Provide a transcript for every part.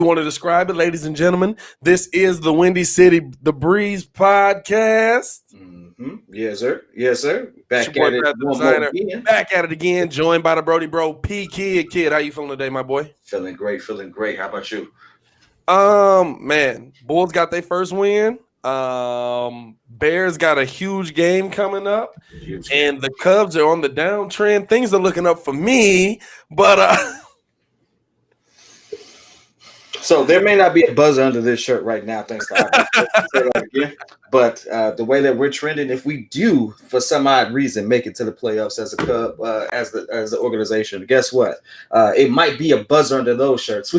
You want to describe it, ladies and gentlemen? This is the Windy City The Breeze podcast. Yes, sir. Yes, sir. Back at it one more again. Back at it again, joined by the Brody Bro, P.Kidd. Kid, how you feeling today, my boy? Feeling great, feeling great. How about you? Man, Bulls got their first win. Bears got a huge game coming up, and the Cubs are on the downtrend. Things are looking up for me, but So there may not be a buzzer under this shirt right now, thanks to again. But the way that we're trending, if we do for some odd reason make it to the playoffs as a Cub, as the organization, guess what? It might be a buzzer under those shirts.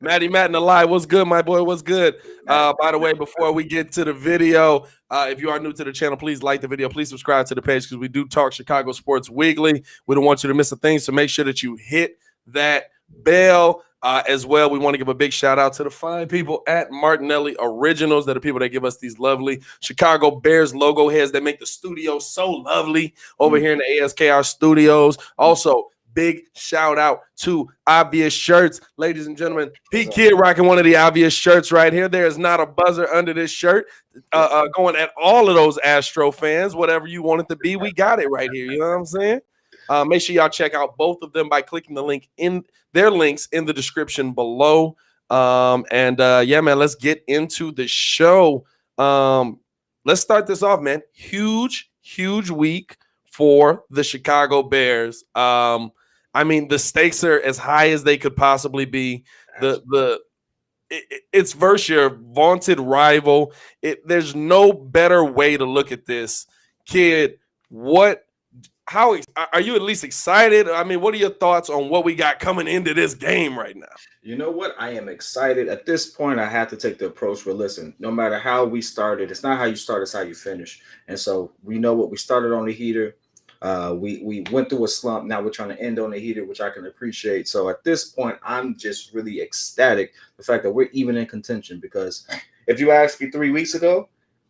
Matty Matt and the Lie, what's good, my boy? What's good? By the way, before we get to the video, if you are new to the channel, please like the video. Please subscribe to the page because we do talk Chicago sports weekly. We don't want you to miss a thing, so make sure that you hit that bell as well. We want to give a big shout out to the fine people at Martinelli Originals, that are people that give us these lovely Chicago Bears logo heads that make the studio so lovely over here in the ASKR studios. Also, big shout out to Obvious Shirts, ladies and gentlemen. P.Kidd rocking one of the Obvious shirts right here. There is not a buzzer under this shirt. Going at all of those Astro fans, whatever you want it to be, we got it right here. You know what I'm saying? Make sure y'all check out both of them by clicking the link in their links in the description below. Yeah, man, let's get into the show. Let's start this off, man. Huge week for the Chicago Bears. I mean, the stakes are as high as they could possibly be. It's versus your vaunted rival. There's no better way to look at this. Kid, how are you at least excited? I mean, what are your thoughts on what we got coming into this game right now? You know what? I am excited. At this point, I have to take the approach where, listen, no matter how we started, it's not how you start, it's how you finish. And so we know what we started on the heater. We went through a slump. Now we're trying to end on the heater, which I can appreciate. So at this point, I'm just really ecstatic the fact that we're even in contention, because if you asked me 3 weeks ago,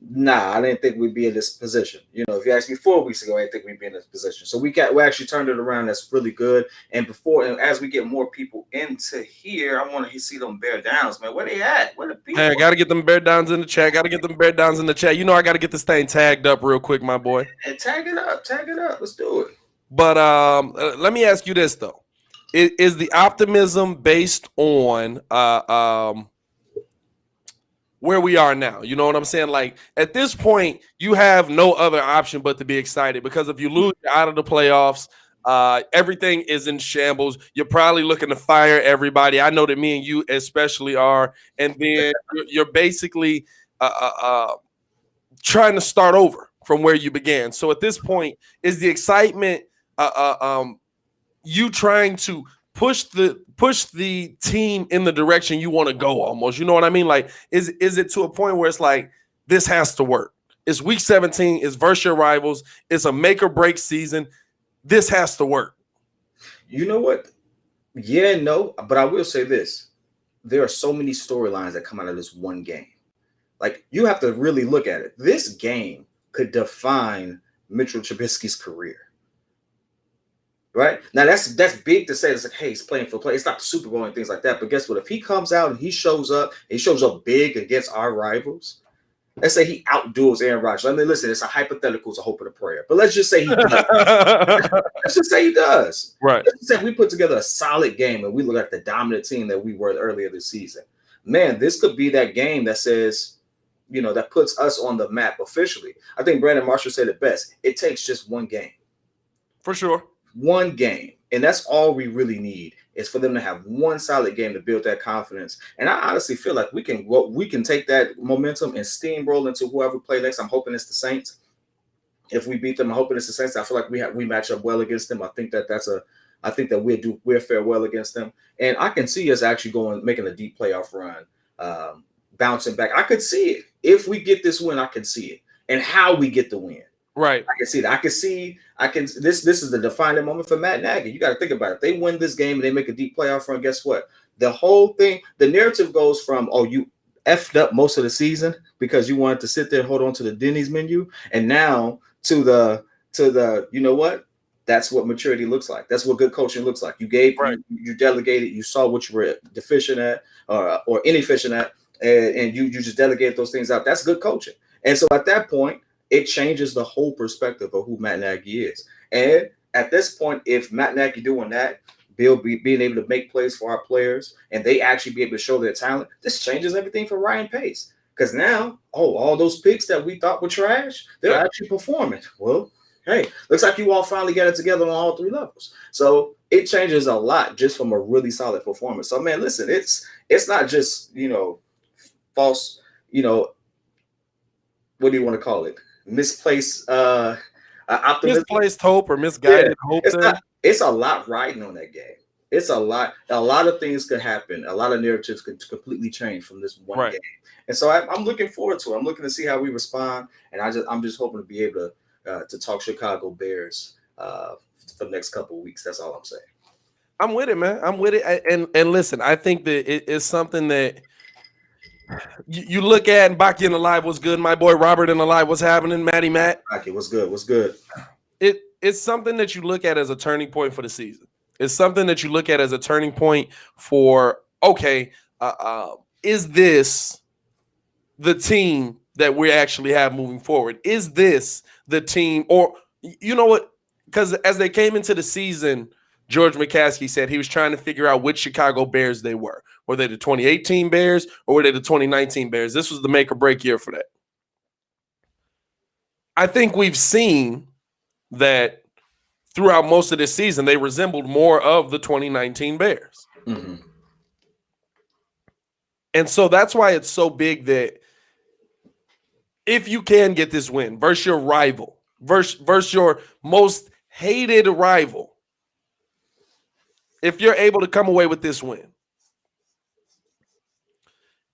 nah, I didn't think we'd be in this position. You know, if you asked me 4 weeks ago, I didn't think we'd be in this position. So we actually turned it around. That's really good. And as we get more people into here, I want to see them bear downs, man. Where they at? Where the people? Hey, I got to get them bear downs in the chat. You know, I got to get this thing tagged up real quick, my boy. And tag it up. Let's do it. But let me ask you this, though. Is the optimism based on where we are now? You know what I'm saying? Like, at this point, you have no other option but to be excited, because if you lose, you're out of the playoffs. Everything is in shambles. You're probably looking to fire everybody. I know that me and you especially are. And then you're basically trying to start over from where you began. So at this point, is the excitement you trying to push the team in the direction you want to go almost? You know what I mean? Like, is it to a point where it's like, this has to work? It's week 17. It's versus your rivals. It's a make or break season. This has to work. You know what? Yeah, no, but I will say this. There are so many storylines that come out of this one game. Like, you have to really look at it. This game could define Mitchell Trubisky's career. Right now, that's big to say. It's like, hey, he's playing for play. It's not the Super Bowl and things like that. But guess what? If he comes out and he shows up big against our rivals, let's say he outduels Aaron Rodgers. I mean, listen, it's a hypothetical, it's a hope and a prayer. But let's just say he does. Right. Let's just say we put together a solid game and we look at the dominant team that we were earlier this season. Man, this could be that game that says, you know, that puts us on the map officially. I think Brandon Marshall said it best. It takes just one game. For sure. One game. And that's all we really need, is for them to have one solid game to build that confidence. And I honestly feel like we can take that momentum and steamroll into whoever play next. I'm hoping it's the Saints. If we beat them, I'm hoping it's the Saints. I feel like we match up well against them. I think that we'll fare well against them. And I can see us actually making a deep playoff run, bouncing back. I could see it. If we get this win, I can see it. And how we get the win. Right. I can see that. This is the defining moment for Matt Nagy. You got to think about it. If they win this game and they make a deep playoff run, guess what? The whole thing, the narrative goes from, oh, you effed up most of the season because you wanted to sit there and hold on to the Denny's menu, and now to the you know what? That's what maturity looks like. That's what good coaching looks like. You gave, Right. you delegated, you saw what you were deficient at or inefficient at, and you just delegate those things out. That's good coaching. And so at that point, it changes the whole perspective of who Matt Nagy is. And at this point, if Matt Nagy doing that, being able to make plays for our players, and they actually be able to show their talent, this changes everything for Ryan Pace. Because now, all those picks that we thought were trash, they're actually performing. Well, hey, looks like you all finally got it together on all three levels. So it changes a lot just from a really solid performance. So, man, listen, it's not just, false, what do you want to call it? Misplaced optimism. Misplaced hope or misguided hope. It's a lot riding on that game. It's a lot of things could happen. A lot of narratives could completely change from this one game. And so I'm looking forward to it. I'm looking to see how we respond. And I'm just hoping to be able to talk Chicago Bears for the next couple of weeks. That's all I'm saying. I'm with it, man. I'm with it. And listen, I think that it is something that you look at. And Barkley in the live was good. My boy Robert in the live was happening. Matt. Barkley was good. Was good. It's something that you look at as a turning point for the season. It's something that you look at as a turning point for, okay, is this the team that we actually have moving forward? Is this the team? Or, you know what? Because as they came into the season, George McCaskey said he was trying to figure out which Chicago Bears they were. Were they the 2018 Bears or were they the 2019 Bears? This was the make or break year for that. I think we've seen that throughout most of this season, they resembled more of the 2019 Bears. Mm-hmm. And so that's why it's so big that if you can get this win versus your rival, versus your most hated rival, if you're able to come away with this win,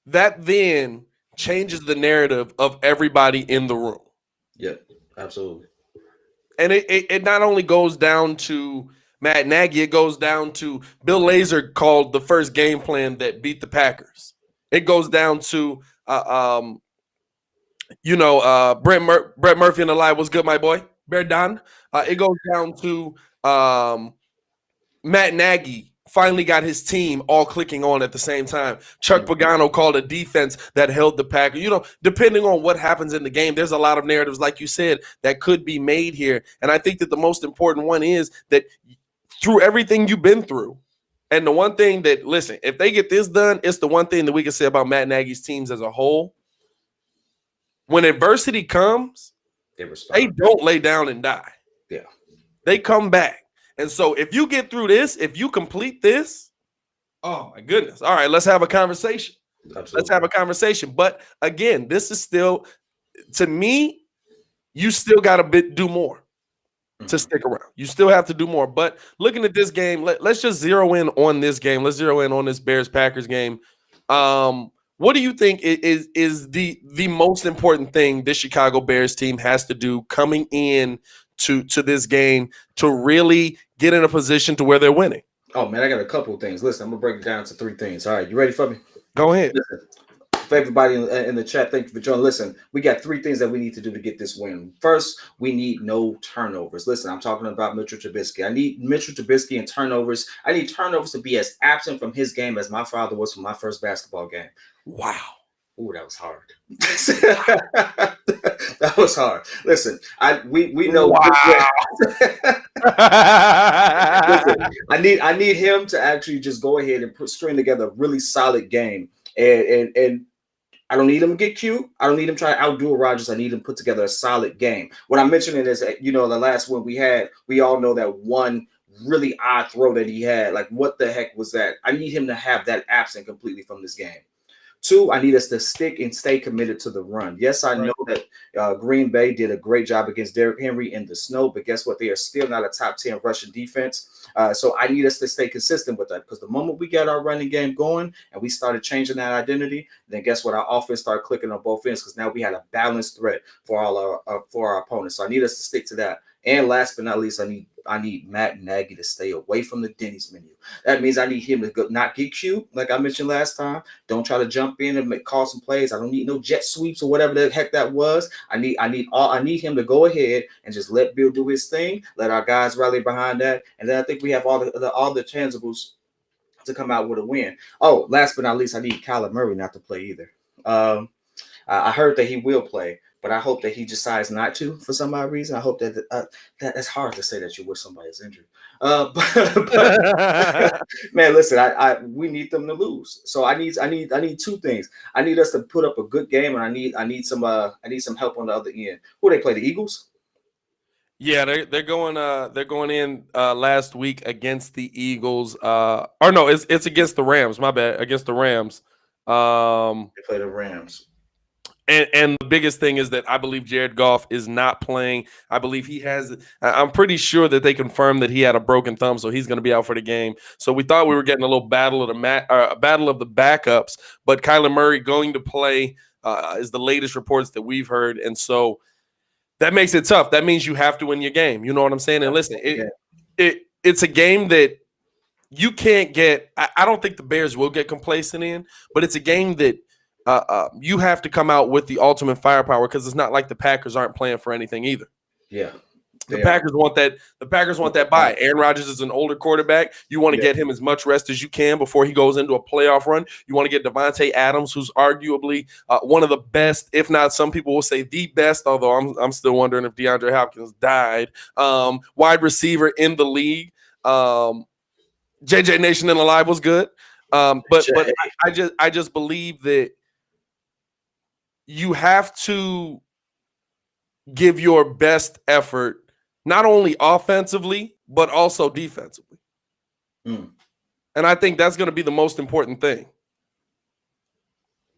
that then changes the narrative of everybody in the room. Yeah, absolutely. And it not only goes down to Matt Nagy, it goes down to Bill Lazor called the first game plan that beat the Packers. It goes down to Brett Murphy in the live was good, my boy. Bear Don. It goes down to Matt Nagy finally got his team all clicking on at the same time. Chuck Pagano called a defense that held the Packers. Depending on what happens in the game, there's a lot of narratives, like you said, that could be made here. And I think that the most important one is that through everything you've been through, and the one thing that, listen, if they get this done, it's the one thing that we can say about Matt Nagy's teams as a whole. When adversity comes, they don't lay down and die. Yeah. They come back. And so if you get through this, if you complete this, oh my goodness. All right, let's have a conversation. Absolutely. Let's have a conversation. But again, this is still, to me, you still got to do more to stick around. You still have to do more. But looking at this game, let's just zero in on this game. Let's zero in on this Bears-Packers game. What do you think is the most important thing this Chicago Bears team has to do coming in to this game to really get in a position to where they're winning? Oh, man, I got a couple of things. Listen, I'm going to break it down to three things. All right, you ready for me? Go ahead. Listen, for everybody in the chat, thank you for joining. Listen, we got three things that we need to do to get this win. First, we need no turnovers. Listen, I'm talking about Mitchell Trubisky. I need Mitchell Trubisky and turnovers. I need turnovers to be as absent from his game as my father was from my first basketball game. Wow. Ooh, that was hard. That was hard. Listen, we know. Wow. Listen, I need him to actually just go ahead and string together a really solid game. And I don't need him to get cute. I don't need him trying to outdo Rodgers. I need him to put together a solid game. What I'm mentioning is, the last one we had, we all know that one really odd throw that he had. Like, what the heck was that? I need him to have that absent completely from this game. Two, I need us to stick and stay committed to the run. Yes, I know that Green Bay did a great job against Derrick Henry in the snow, but guess what? They are still not a top 10 rushing defense. So I need us to stay consistent with that, because the moment we got our running game going and we started changing that identity, then guess what? Our offense started clicking on both ends, because now we had a balanced threat for our opponents. So I need us to stick to that. And last but not least, I need I need Matt Nagy to stay away from the Denny's menu. That means I need him to not get cute, like I mentioned last time. Don't try to jump in and call some plays. I don't need no jet sweeps or whatever the heck that was. I need him to go ahead and just let Bill do his thing. Let our guys rally behind that, and then I think we have all the tangibles to come out with a win. Oh, last but not least, I need Kyler Murray not to play either. I heard that he will play, but I hope that he decides not to for some odd reason. I hope that that's hard to say that you wish somebody's injured. But man, listen, we need them to lose. So I need two things. I need us to put up a good game, and I need some help on the other end. Who they play? The Eagles? Yeah, they're going in last week against the Eagles. Or no, it's against the Rams. My bad, against the Rams. They play the Rams. And the biggest thing is that I believe Jared Goff is not playing. I believe I'm pretty sure that they confirmed that he had a broken thumb, so he's going to be out for the game. So we thought we were getting a little battle of the backups, but Kyler Murray going to play is the latest reports that we've heard, and so that makes it tough. That means you have to win your game. You know what I'm saying? And listen, it's a game that you can't get. I don't think the Bears will get complacent in, but it's a game that you have to come out with the ultimate firepower, because it's not like the Packers aren't playing for anything either. Yeah. The Packers want that. The Packers want that bye. Aaron Rodgers is an older quarterback. You want to get him as much rest as you can before he goes into a playoff run. You want to get Devontae Adams, who's arguably one of the best, if not some people will say the best, although I'm still wondering if DeAndre Hopkins died. Wide receiver in the league. JJ Nation and Alive was good. But I just believe that you have to give your best effort, not only offensively, but also defensively. And I think that's going to be the most important thing.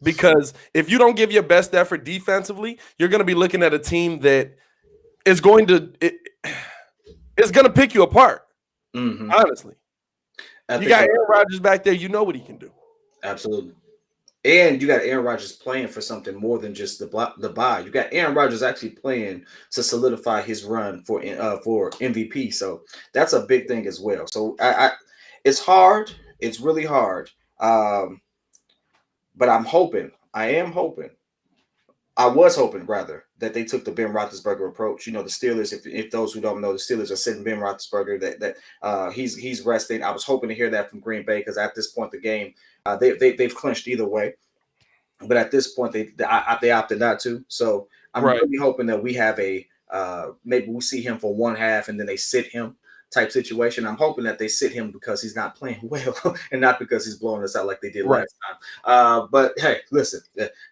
Because if you don't give your best effort defensively, you're going to be looking at a team that is going to pick you apart. Honestly. You got Aaron Rodgers back there. You know what he can do. Absolutely. And you got Aaron Rodgers playing for something more than just the bye. You got Aaron Rodgers actually playing to solidify his run for MVP. So that's a big thing as well. So it's hard. It's really hard. But I was hoping rather that they took the Ben Roethlisberger approach. You know, the Steelers, if those who don't know, the Steelers are sitting Ben Roethlisberger that he's resting. I was hoping to hear that from Green Bay, because at this point the game, they've clinched either way. But at this point they opted not to. So I'm really hoping that we have maybe we see him for one half and then they sit him type situation. I'm hoping that they sit him because he's not playing well and not because he's blowing us out like they did last time. But hey, listen,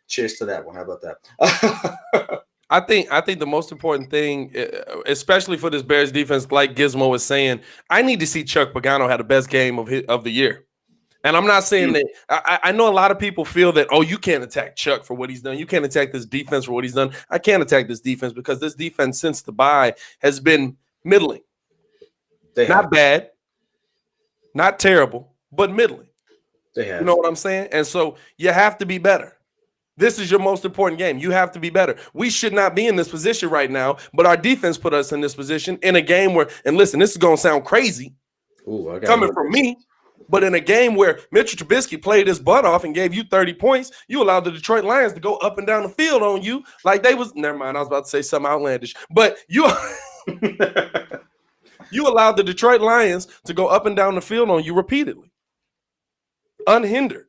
cheers to that one. How about that? I think the most important thing, especially for this Bears defense, like Gizmo was saying, I need to see Chuck Pagano have the best game of the year. And I'm not saying that I know a lot of people feel that, oh, you can't attack Chuck for what he's done. You can't attack this defense for what he's done. I can't attack this defense because this defense since the bye has been middling. Not bad, not terrible, but middling. You know what I'm saying? And so you have to be better. This is your most important game. You have to be better. We should not be in this position right now, but our defense put us in this position in a game where, and listen, this is going to sound crazy coming from me, but in a game where Mitchell Trubisky played his butt off and gave you 30 points, you allowed the Detroit Lions to go up and down the field on you like they was – never mind, I was about to say something outlandish. But you you allowed the Detroit Lions to go up and down the field on you repeatedly, unhindered.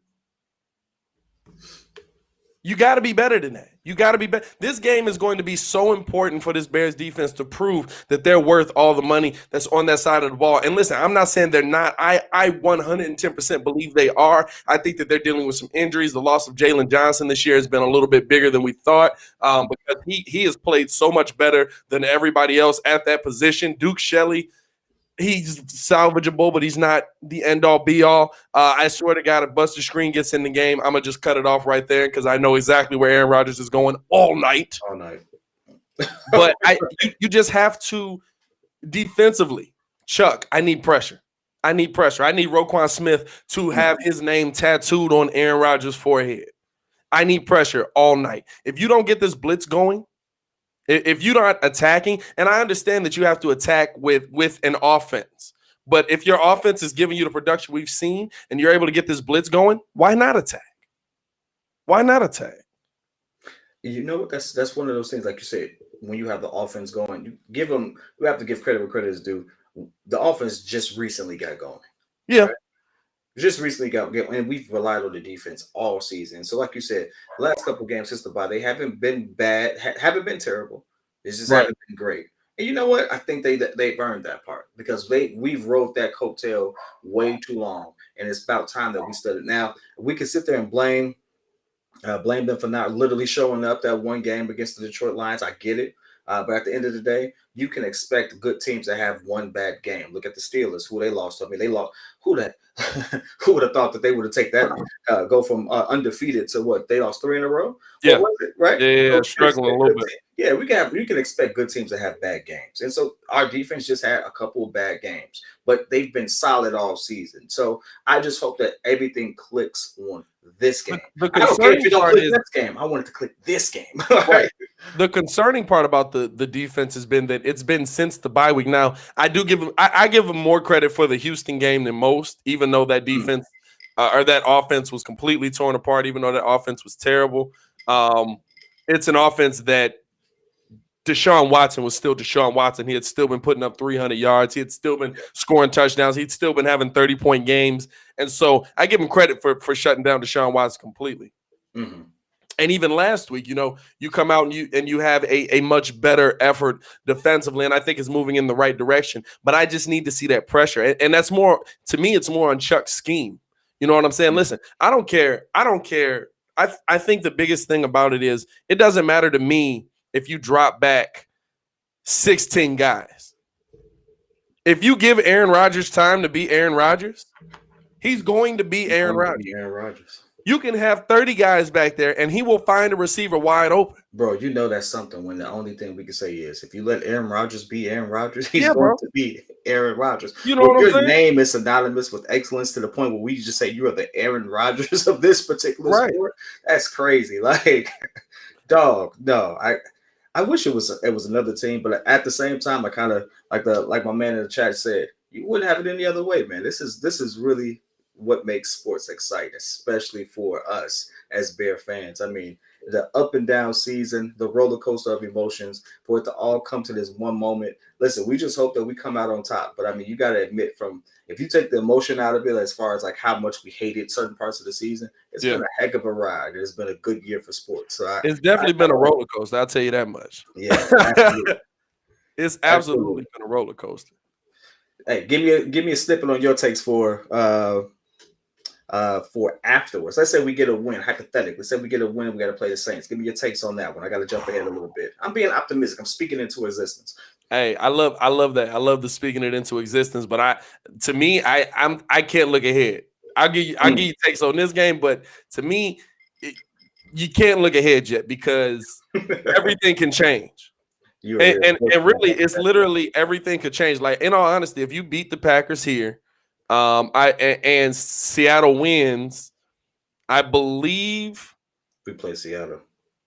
You got to be better than that. You got to be better. This game is going to be so important for this Bears defense to prove that they're worth all the money that's on that side of the ball. And listen, I'm not saying they're not. I 110% believe they are. I think that they're dealing with some injuries. The loss of Jalen Johnson this year has been a little bit bigger than we thought because he has played so much better than everybody else at that position. Duke Shelley, he's salvageable, but he's not the end-all, be-all. I swear to God, if Buster Screen gets in the game, I'm going to just cut it off right there because I know exactly where Aaron Rodgers is going all night. All night. But you just have to defensively. Chuck, I need pressure. I need Roquan Smith to have his name tattooed on Aaron Rodgers' forehead. I need pressure all night. If you don't get this blitz going, If you're not attacking, and I understand that you have to attack with an offense, but if your offense is giving you the production we've seen and you're able to get this blitz going, why not attack? Why not attack? You know what? That's one of those things, like you said, when you have the offense going, you have to give credit where credit is due. The offense just recently got going. Yeah. Right? Just recently got going, and we've relied on the defense all season. So, like you said, last couple games since the bye, they haven't been bad, haven't been terrible. They just haven't been great. And you know what? I think they've earned that part because we've rode that coattail way too long, and it's about time that we started. Now we can sit there and blame them for not literally showing up that one game against the Detroit Lions. I get it. But at the end of the day, you can expect good teams to have one bad game. Look at the Steelers, who they lost. I mean, they lost. Who would have thought that they would have taken that, go from undefeated to what? They lost 3 in a row? Yeah. Right? Yeah, struggling a little bit. Yeah, we can expect good teams to have bad games. And so our defense just had a couple of bad games, but they've been solid all season. So I just hope that everything clicks on this game. I don't care if you don't click this game. I want it to click this game. Right? The concerning part about the defense has been that it's been since the bye week. Now, I give them more credit for the Houston game than most, even though that defense or that offense was completely torn apart, even though that offense was terrible. It's an offense that Deshaun Watson was still Deshaun Watson. He had still been putting up 300 yards. He had still been scoring touchdowns. He'd still been having 30-point games. And so I give him credit for shutting down Deshaun Watson completely. Mm-hmm. And even last week, you come out and you have a much better effort defensively, and I think it's moving in the right direction. But I just need to see that pressure. And that's more, to me, it's more on Chuck's scheme. You know what I'm saying? Listen, I don't care. I think the biggest thing about it is it doesn't matter to me if you drop back 16 guys. If you give Aaron Rodgers time to be Aaron Rodgers, he's going to be Aaron Rodgers. You can have 30 guys back there, and he will find a receiver wide open. Bro, you know that's something when the only thing we can say is if you let Aaron Rodgers be Aaron Rodgers, he's going to be Aaron Rodgers. You know what I'm saying? Your name is synonymous with excellence to the point where we just say you are the Aaron Rodgers of this particular sport. That's crazy. Like, dog, no. I wish it was another team, but at the same time, I kind of like my man in the chat said, you wouldn't have it any other way, man. This is really what makes sports exciting, especially for us as Bear fans. I mean, the up and down season, the roller coaster of emotions, for it to all come to this one moment. Listen, we just hope that we come out on top. But I mean, you got to admit, if you take the emotion out of it, as far as like how much we hated certain parts of the season, it's been a heck of a ride. It's been a good year for sports. So it's definitely been a roller coaster. I'll tell you that much. Yeah, absolutely. It's absolutely been a roller coaster. Hey, give me a snippet on your takes for afterwards. Let's say we get a win, hypothetically. Let's say we get a win and we got to play the Saints. Give me your takes on that one. I got to jump ahead a little bit. I'm being optimistic. I'm speaking into existence. Hey, I love that. I love the speaking it into existence. But I can't look ahead. I'll give you takes on this game, but to me, you can't look ahead yet because everything can change. And really, it's literally everything could change. Like, in all honesty, if you beat the Packers here, and Seattle wins, I believe we play Seattle.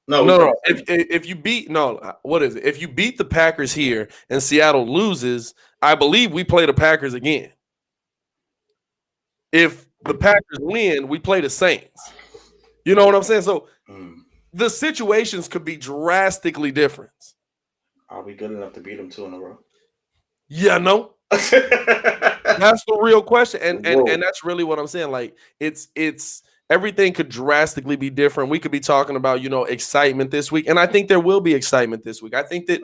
No. If you beat If you beat the Packers here and Seattle loses, I believe we play the Packers again. If the Packers win, we play the Saints. You know what I'm saying? So the situations could be drastically different. Are we good enough to beat them 2 in a row? Yeah, no. That's the real question, and that's really what I'm saying. Like, it's everything could drastically be different. We could be talking about excitement this week, and I think there will be excitement this week. I think that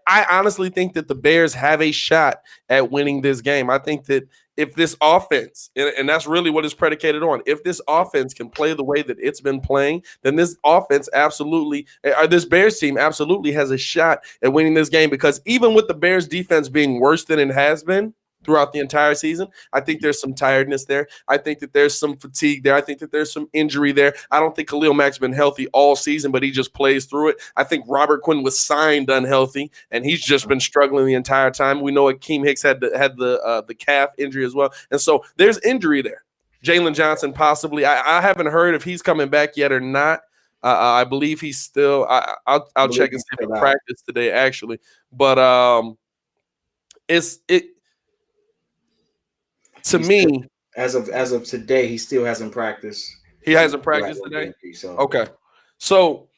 I honestly think that the Bears have a shot at winning this game. I think that if this offense, and that's really what it's predicated on, if this offense can play the way that it's been playing, then this offense this Bears team absolutely has a shot at winning this game, because even with the Bears defense being worse than it has been throughout the entire season, I think there's some tiredness there. I think that there's some fatigue there. I think that there's some injury there. I don't think Khalil Mack's been healthy all season, but he just plays through it. I think Robert Quinn was signed unhealthy, and he's just been struggling the entire time. We know Akeem Hicks had the calf injury as well, and so there's injury there. Jalen Johnson possibly. I haven't heard if he's coming back yet or not, I believe he's still. I'll check and see if he practiced today, actually. But it to me as of today, he still hasn't practiced. He hasn't practiced today. Okay, so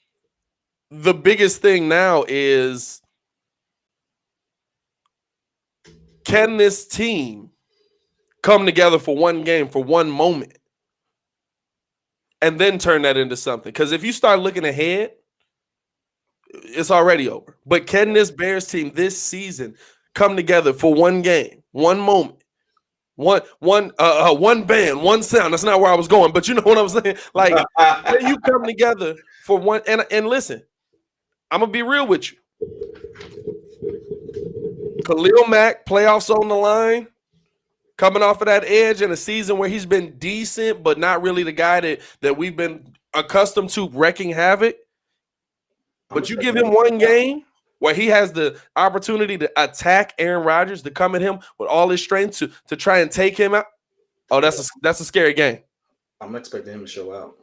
the biggest thing now is, can this team come together for one game, for one moment, and then turn that into something? Because if you start looking ahead, it's already over. But can this Bears team this season come together for one game, one moment, one band, one sound? That's not where I was going, but you know what I'm saying. Like, can you come together for one? And listen, I'm gonna be real with you. Khalil Mack, playoffs on the line, coming off of that edge in a season where he's been decent, but not really the guy that we've been accustomed to wrecking havoc. But you give him one game where he has the opportunity to attack Aaron Rodgers, to come at him with all his strength to try and take him out. Oh, that's a scary game. I'm expecting him to show out.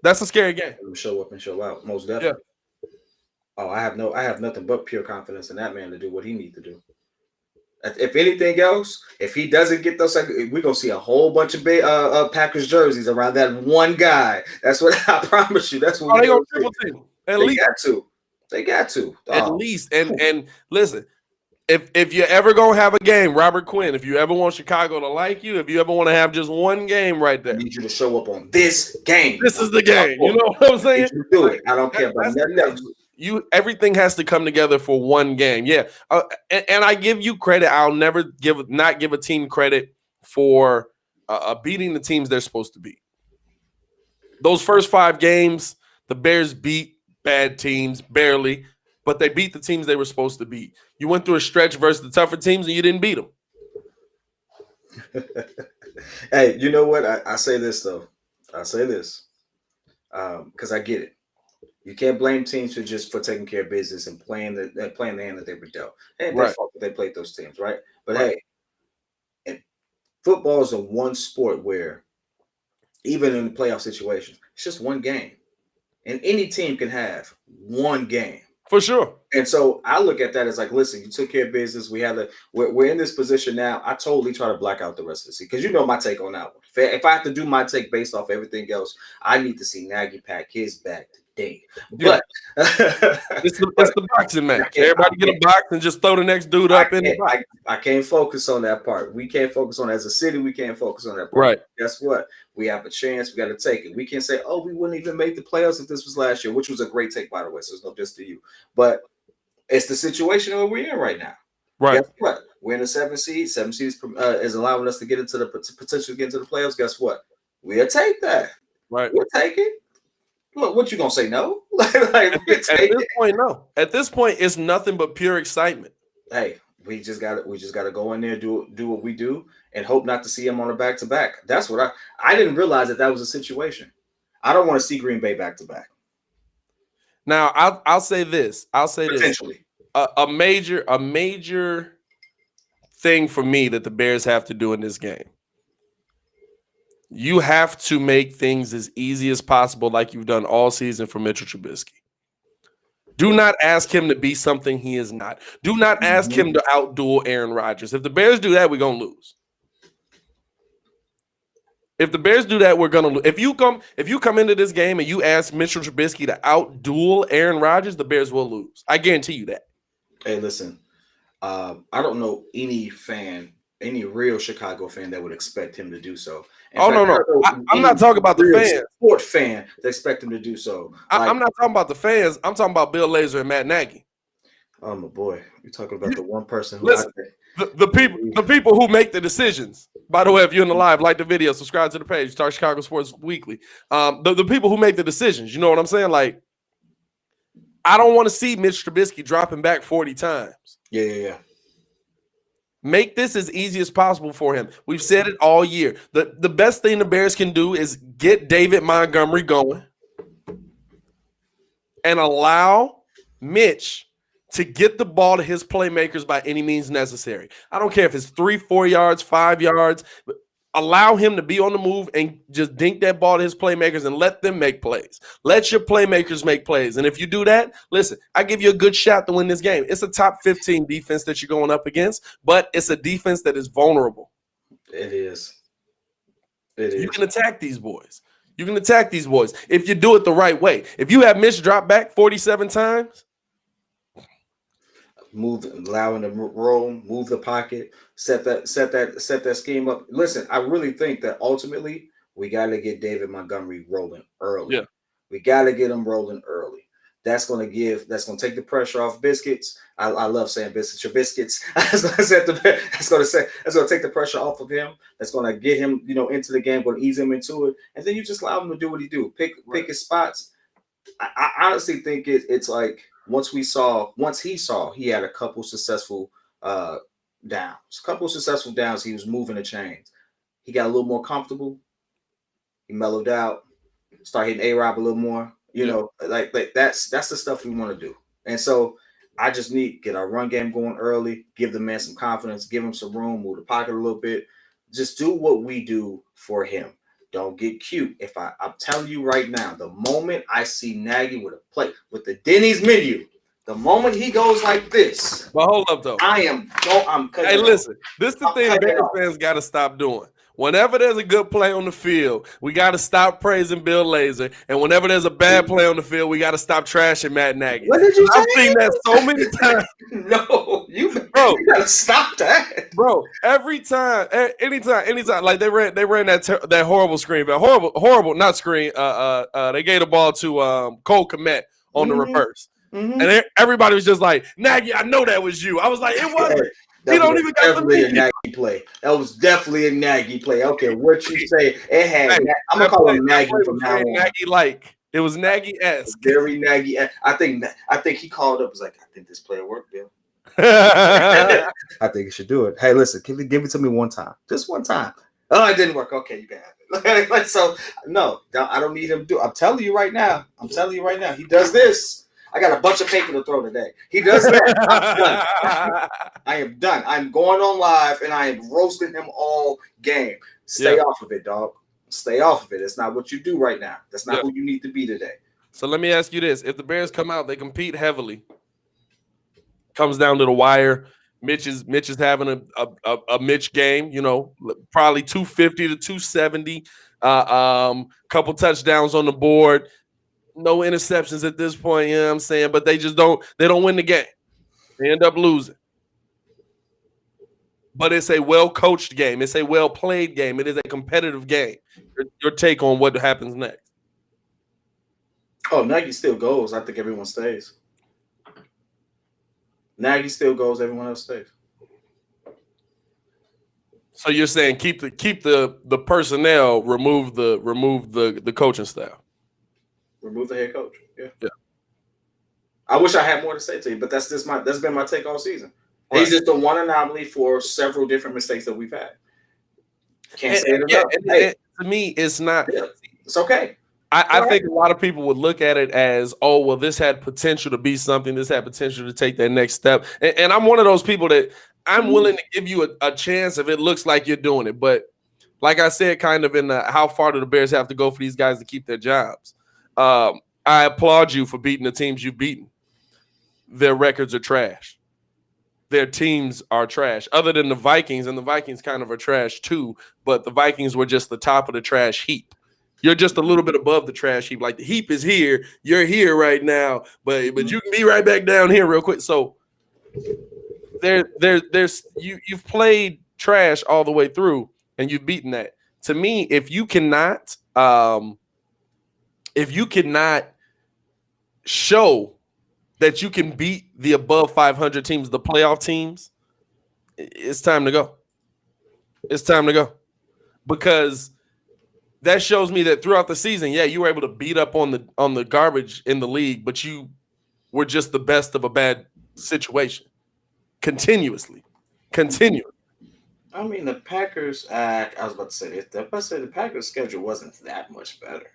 That's a scary game. Him show up and show out, most definitely. Yeah. Oh, I have nothing but pure confidence in that man to do what he needs to do. If anything else, if he doesn't get those, we're gonna see a whole bunch of big Packers jerseys around that one guy. That's what I promise you. That's what they gonna triple team. They got to. At least. And listen, if you're ever gonna have a game, Robert Quinn, if you ever want Chicago to like you, if you ever want to have just one game right there, I need you to show up on this game. This is the game. You know what I'm saying? You do it. I don't care about nothing else. Everything has to come together for one game. Yeah. And I give you credit. I'll never not give a team credit for beating the teams they're supposed to beat. Those first 5 games, the Bears beat bad teams barely, but they beat the teams they were supposed to beat. You went through a stretch versus the tougher teams and you didn't beat them. Hey, you know what? I say this though. I say this because I get it. You can't blame teams for taking care of business and playing the hand that they were dealt. Hey, right. They played those teams, right? But hey, football is a one sport where even in the playoff situations, it's just one game. And any team can have one game. For sure. And so I look at that as like, listen, you took care of business. We're in this position now. I totally try to black out the rest of the season because you know my take on that one. If I have to do my take based off everything else, I need to see Nagy pack his back today. But it's the boxing match. Everybody get a box and just throw the next dude up in the box. I can't focus on that part. We can't focus on it as a city. We can't focus on that part. Right. Guess what? We have a chance. We got to take it. We can't say, oh, we wouldn't even make the playoffs if this was last year, which was a great take, by the way. So it's no diss to you. But it's the situation that we're in right now. Right. Guess what? We're in the 7th seed. 7th seed is allowing us to get into the potential to get into the playoffs. Guess what? We'll take that. Right. We'll take it. Look, what you gonna say? No? At this point, no. At this point, it's nothing but pure excitement. Hey, we just gotta go in there, do what we do, and hope not to see him on a back-to-back. That's what I didn't realize that was a situation. I don't want to see Green Bay back-to-back. Now, I'll say this. Potentially. A major thing for me that the Bears have to do in this game. You have to make things as easy as possible, like you've done all season for Mitchell Trubisky. Do not ask him to be something he is not. Do not ask him to outduel Aaron Rodgers. If the Bears do that, we're going to lose. If the Bears do that, we're going to lose. If you come into this game and you ask Mitchell Trubisky to outduel Aaron Rodgers, the Bears will lose. I guarantee you that. Hey, listen, I don't know any real Chicago fan that would expect him to do so. No. I'm not talking about the fans. Sport fan that expect him to do so. I'm not talking about the fans. I'm talking about Bill Lazor and Matt Nagy. Oh my boy, you're talking about the one person who listen, the people who make the decisions. By the way, if you're in the live, like the video, subscribe to the page, Talk Chicago Sports Weekly. The people who make the decisions. You know what I'm saying? Like, I don't want to see Mitch Trubisky dropping back 40 times. Yeah. Make this as easy as possible for him. We've said it all year. The best thing the Bears can do is get David Montgomery going and allow Mitch to get the ball to his playmakers by any means necessary. I don't care if it's 3, 4 yards, 5 yards. Allow him to be on the move and just dink that ball to his playmakers and let them make plays. Let your playmakers make plays. And if you do that, listen, I give you a good shot to win this game. It's a top 15 defense that you're going up against, but it's a defense that is vulnerable. It is. You can attack these boys. You can attack these boys if you do it the right way. If you have Mitch drop back 47 times, allowing the roll, move the pocket, set that scheme up. Listen, I really think that ultimately we got to get David Montgomery rolling early. Yeah. We got to get him rolling early. That's going to take the pressure off Biscuits. I love saying Biscuits. Your Biscuits. That's going to take the pressure off of him. That's going to get him, into the game, going to ease him into it, and then you just allow him to do what he do. Pick his spots. I honestly think it's like once he saw he had a couple successful downs. He was moving the chains. He got a little more comfortable. He mellowed out. Started hitting A-Rob a little more. Like that's the stuff we want to do. And so I just need to get our run game going early, give the man some confidence, give him some room, move the pocket a little bit. Just do what we do for him. Don't get cute. I'm telling you right now, the moment I see Nagy with a plate with the Denny's menu, the moment he goes like this, but hold up though, I'm cutting. Hey, listen, this is the thing Bears fans got to stop doing. Whenever there's a good play on the field, we got to stop praising Bill Lazor. And whenever there's a bad play on the field, we got to stop trashing Matt Nagy. What did you say? I've seen that so many times. No, you got to stop that. Bro, every time, anytime, like they ran that horrible screen, but horrible, not screen. They gave the ball to Cole Kmet on the reverse. Mm-hmm. And everybody was just like, Nagy, I know that was you. I was like, it wasn't. He don't even got definitely a Nagy play. That was definitely a Nagy play. Okay, what you say? It had. I'm gonna call him Nagy from now on. Nagy-like. It was Nagy-esque. Very Nagy. I think he called up. Was like, I think this play will work, Bill. I think you should do it. Hey, listen, give it to me one time, just one time. Oh, it didn't work. Okay, you can have it. So no, I don't need him to do. I'm telling you right now. He does this. I got a bunch of paper to throw today. He does that. I'm done. I am done. I'm going on live and I am roasting him all game. Stay off of it, dog. Stay off of it. It's not what you do right now. That's not who you need to be today. So let me ask you this. If the Bears come out, they compete heavily. Comes down to the wire. Mitch is having a Mitch game, probably 250 to 270. Couple touchdowns on the board. No interceptions at this point, you know what I'm saying? But they don't win the game. They end up losing. But it's a well-coached game. It's a well-played game. It is a competitive game. Your take on what happens next? Oh, Nagy still goes. I think everyone stays. Nagy still goes. Everyone else stays. So you're saying keep the personnel, remove the coaching staff. Remove the head coach. Yeah. I wish I had more to say to you, but that's been my take all season. Right. He's just the one anomaly for several different mistakes that we've had. Can't say it enough. To me, it's not. Yeah, it's okay. I think a lot of people would look at it as, oh, well, this had potential to be something. This had potential to take that next step. And I'm one of those people that I'm willing to give you a chance if it looks like you're doing it. But like I said, kind of in the how far do the Bears have to go for these guys to keep their jobs? I applaud you for beating the teams you've beaten. Their records are trash. Their teams are trash. Other than the Vikings, and the Vikings kind of are trash too, but the Vikings were just the top of the trash heap. You're just a little bit above the trash heap. Like the heap is here. You're here right now, but you can be right back down here real quick. So there's you've played trash all the way through, and you've beaten that. To me, if you cannot show that you can beat the above 500 teams, the playoff teams, it's time to go. It's time to go. Because that shows me that throughout the season, you were able to beat up on the garbage in the league, but you were just the best of a bad situation. Continuously. I mean, the Packers, I was about to say this. The Packers' schedule wasn't that much better.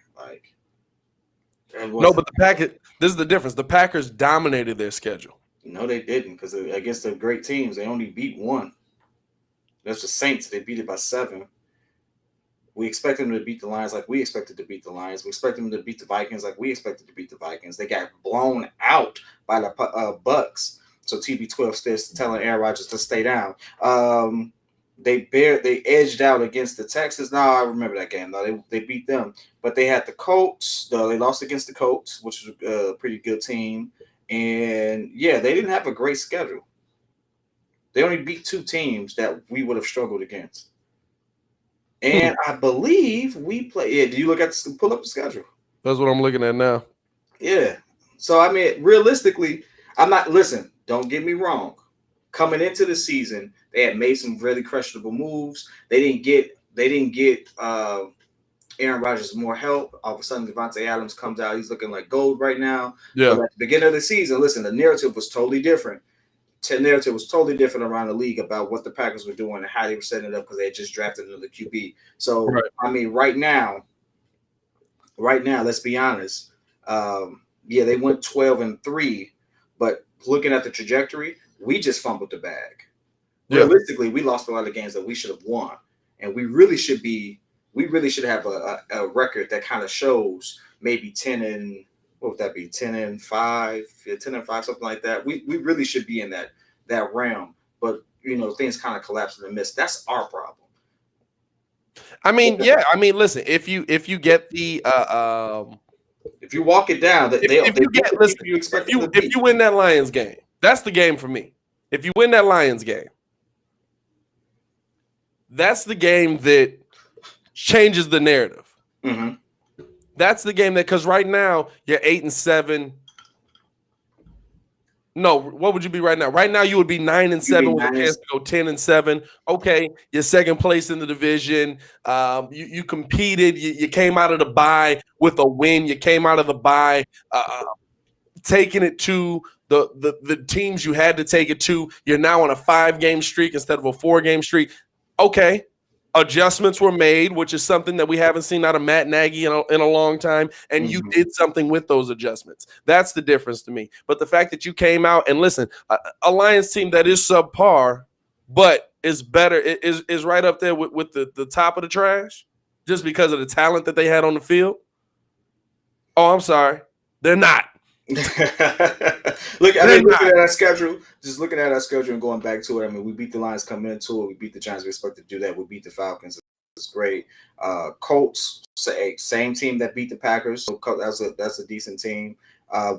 No, but the Packers, this is the difference. The Packers dominated their schedule. No, they didn't, because against the great teams, they only beat one. That's the Saints. They beat it by 7. We expect them to beat the Lions like we expected to beat the Lions. We expect them to beat the Vikings like we expected to beat the Vikings. They got blown out by the Bucks. So TB12 stays telling Aaron Rodgers to stay down. They edged out against the Texans. No, I remember that game. No, they beat them. But they had the Colts. They lost against the Colts, which was a pretty good team. And, yeah, they didn't have a great schedule. They only beat 2 teams that we would have struggled against. And I believe we play. Yeah, do you pull up the schedule? That's what I'm looking at now. Yeah. So, I mean, realistically, listen, don't get me wrong. Coming into the season, they had made some really questionable moves. They didn't get Aaron Rodgers more help. All of a sudden, Devontae Adams comes out. He's looking like gold right now. Yeah. But at the beginning of the season, listen, the narrative was totally different. The narrative was totally different around the league about what the Packers were doing and how they were setting it up because they had just drafted another QB. So, right. I mean, right now, let's be honest. They went 12-3, but looking at the trajectory, we just fumbled the bag. Yeah. Realistically, we lost a lot of games that we should have won, and we really should have a record that kind of shows maybe 10-5, 10-5, something like that. We really should be in that realm, but things kind of collapsed in the midst. That's our problem. I mean, yeah. I mean, listen, if you get the if you walk it down, if you win that Lions game, that's the game for me. If you win that Lions game, that's the game that changes the narrative. Mm-hmm. That's the game because right now you're 8-7. No, what would you be right now? Right now you would be 9-7 with a chance to go 10-7. Okay, you're second place in the division. You competed. You came out of the bye with a win. You came out of the bye taking it to the teams you had to take it to. You're now on a 5-game streak instead of a 4-game streak. Okay. Adjustments were made, which is something that we haven't seen out of Matt Nagy in a long time, and you did something with those adjustments. That's the difference to me. But the fact that you came out and listen, a Lions team that is subpar, but is better, is right up there with the top of the trash, just because of the talent that they had on the field. Oh, I'm sorry, they're not. Looking at our schedule, and going back to it. I mean, we beat the Lions coming into it. We beat the Giants. We expect to do that. We beat the Falcons. It's great. Colts, same team that beat the Packers. So that's a decent team.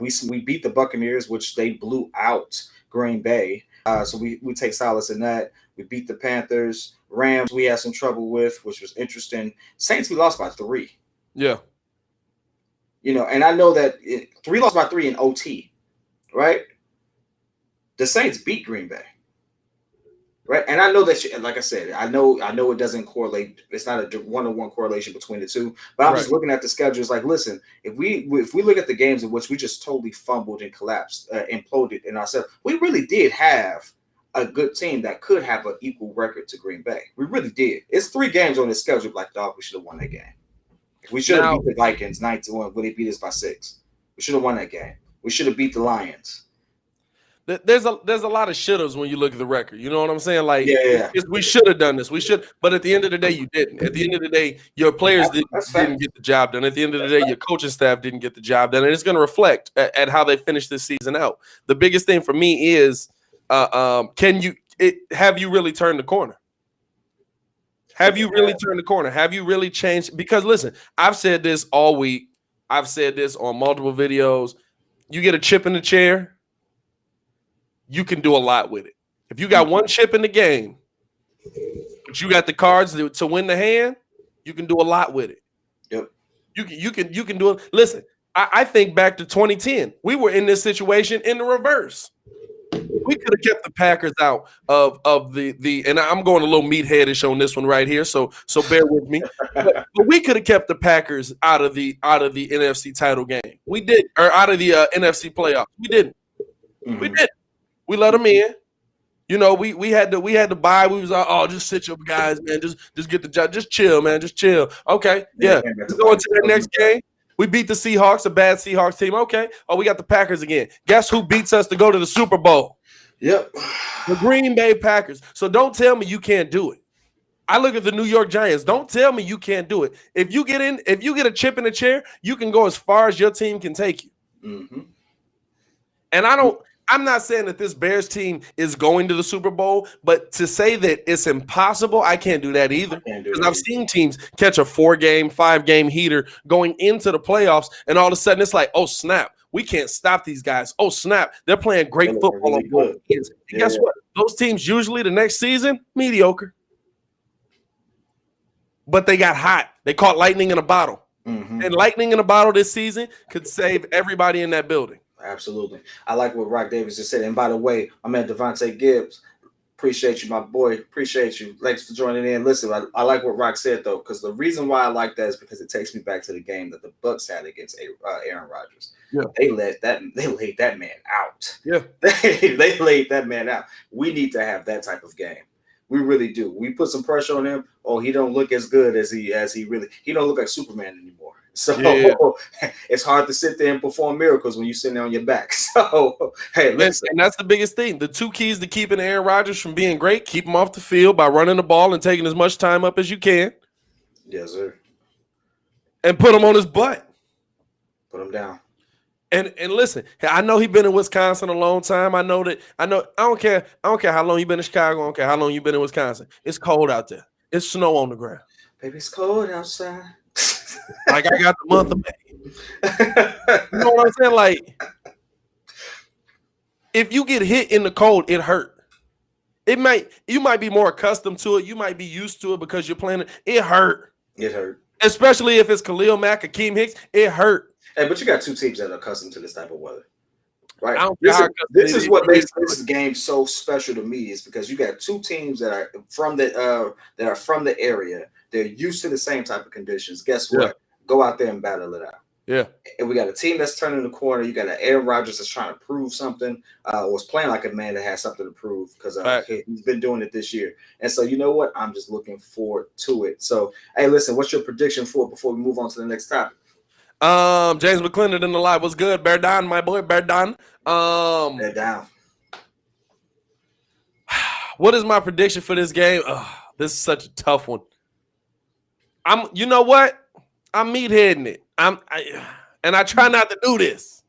We beat the Buccaneers, which they blew out Green Bay. So we take solace in that. We beat the Panthers. Rams, we had some trouble with, which was interesting. Saints, we lost by 3. Yeah. And I know that 3 lost by 3 in OT, right? The Saints beat Green Bay, right? And I know that, like I said, I know it doesn't correlate. It's not a one-to-one correlation between the two. But I'm just looking at the schedules. Like, listen, if we look at the games in which we just totally fumbled and collapsed, imploded in ourselves, we really did have a good team that could have an equal record to Green Bay. We really did. It's 3 games on the schedule. Like, dog, we should have won that game. We should have beat the Vikings 9-1 when they beat us by 6. We should have won that game. We should have beat the Lions. There's a lot of should-haves when you look at the record. You know what I'm saying? Like, we should have done this. We should, but at the end of the day, you didn't. At the end of the day, your players didn't get the job done. At the end of the day, your coaching staff didn't get the job done, and it's going to reflect at how they finish this season out. The biggest thing for me is, have you really turned the corner? Have you really turned the corner? Have you really changed? Because listen, I've said this all week. I've said this on multiple videos. You get a chip in the chair, you can do a lot with it. If you got one chip in the game, but you got the cards to win the hand, you can do a lot with it. Yep. You can do it. Listen, I think back to 2010. We were in this situation in the reverse. We could have kept the Packers out of the and I'm going a little meatheadish on this one right here, so bear with me. But we could have kept the Packers out of the NFC title game. We did, or out of the NFC playoffs. We didn't. Mm-hmm. We didn't. We let them in. We had to buy. We was like, oh, just sit your guys, man. Just get the job. Just chill, man. Just chill. Okay, yeah. Go into the next game. We beat the Seahawks, a bad Seahawks team. Okay. Oh, we got the Packers again. Guess who beats us to go to the Super Bowl? Yep. The Green Bay Packers. So don't tell me you can't do it. I look at the New York Giants. Don't tell me you can't do it. If you get a chip in the chair, you can go as far as your team can take you. Mm-hmm. And I'm not saying that this Bears team is going to the Super Bowl, but to say that it's impossible, I can't do that either. Because I've seen teams catch a 4-game, 5-game heater going into the playoffs, and all of a sudden it's like, oh, snap, we can't stop these guys. Oh, snap, they're playing great football on both ends. And guess what? Those teams usually the next season, mediocre. But they got hot. They caught lightning in a bottle. Mm-hmm. And lightning in a bottle this season could save everybody in that building. Absolutely. I like what Rock Davis just said. And by the way, my man Devontae Gibbs, appreciate you, my boy. Appreciate you. Thanks for joining in. Listen, I like what Rock said, though, because the reason why I like that is because it takes me back to the game that the Bucks had against Aaron Rodgers. Yeah. They laid that man out. Yeah. They laid that man out. We need to have that type of game. We really do. We put some pressure on him. Oh, he don't look as good as he don't look like Superman anymore. So it's hard to sit there and perform miracles when you're sitting on your back. So hey, listen. And that's the biggest thing. The 2 keys to keeping Aaron Rodgers from being great: keep him off the field by running the ball and taking as much time up as you can. Yes, sir. And put him on his butt. Put him down. And listen, I know he's been in Wisconsin a long time. I don't care how long you've been in Chicago. I don't care how long you've been in Wisconsin. It's cold out there. It's snow on the ground. Baby, it's cold outside. Like I got the month of May. You know what I'm saying? Like, if you get hit in the cold, it hurt. You might be more accustomed to it. You might be used to it because you're playing it. It hurt. It hurt. Especially if it's Khalil Mack, Akeem Hicks, it hurt. Hey, but you got 2 teams that are accustomed to this type of weather. Right. This is what makes this game so special to me, is because you got 2 teams that are from the area. They're used to the same type of conditions. Guess what? Yeah. Go out there and battle it out. Yeah. And we got a team that's turning the corner. You got an Aaron Rodgers that's trying to prove something. Was playing like a man that has something to prove because he's been doing it this year. And so, you know what? I'm just looking forward to it. So, hey, listen, what's your prediction for before we move on to the next topic? James McClendon in the live. What's good? Bear down, my boy. Bear down. Bear down. What is my prediction for this game? This is such a tough one. You know what? I'm meatheading it. And I try not to do this.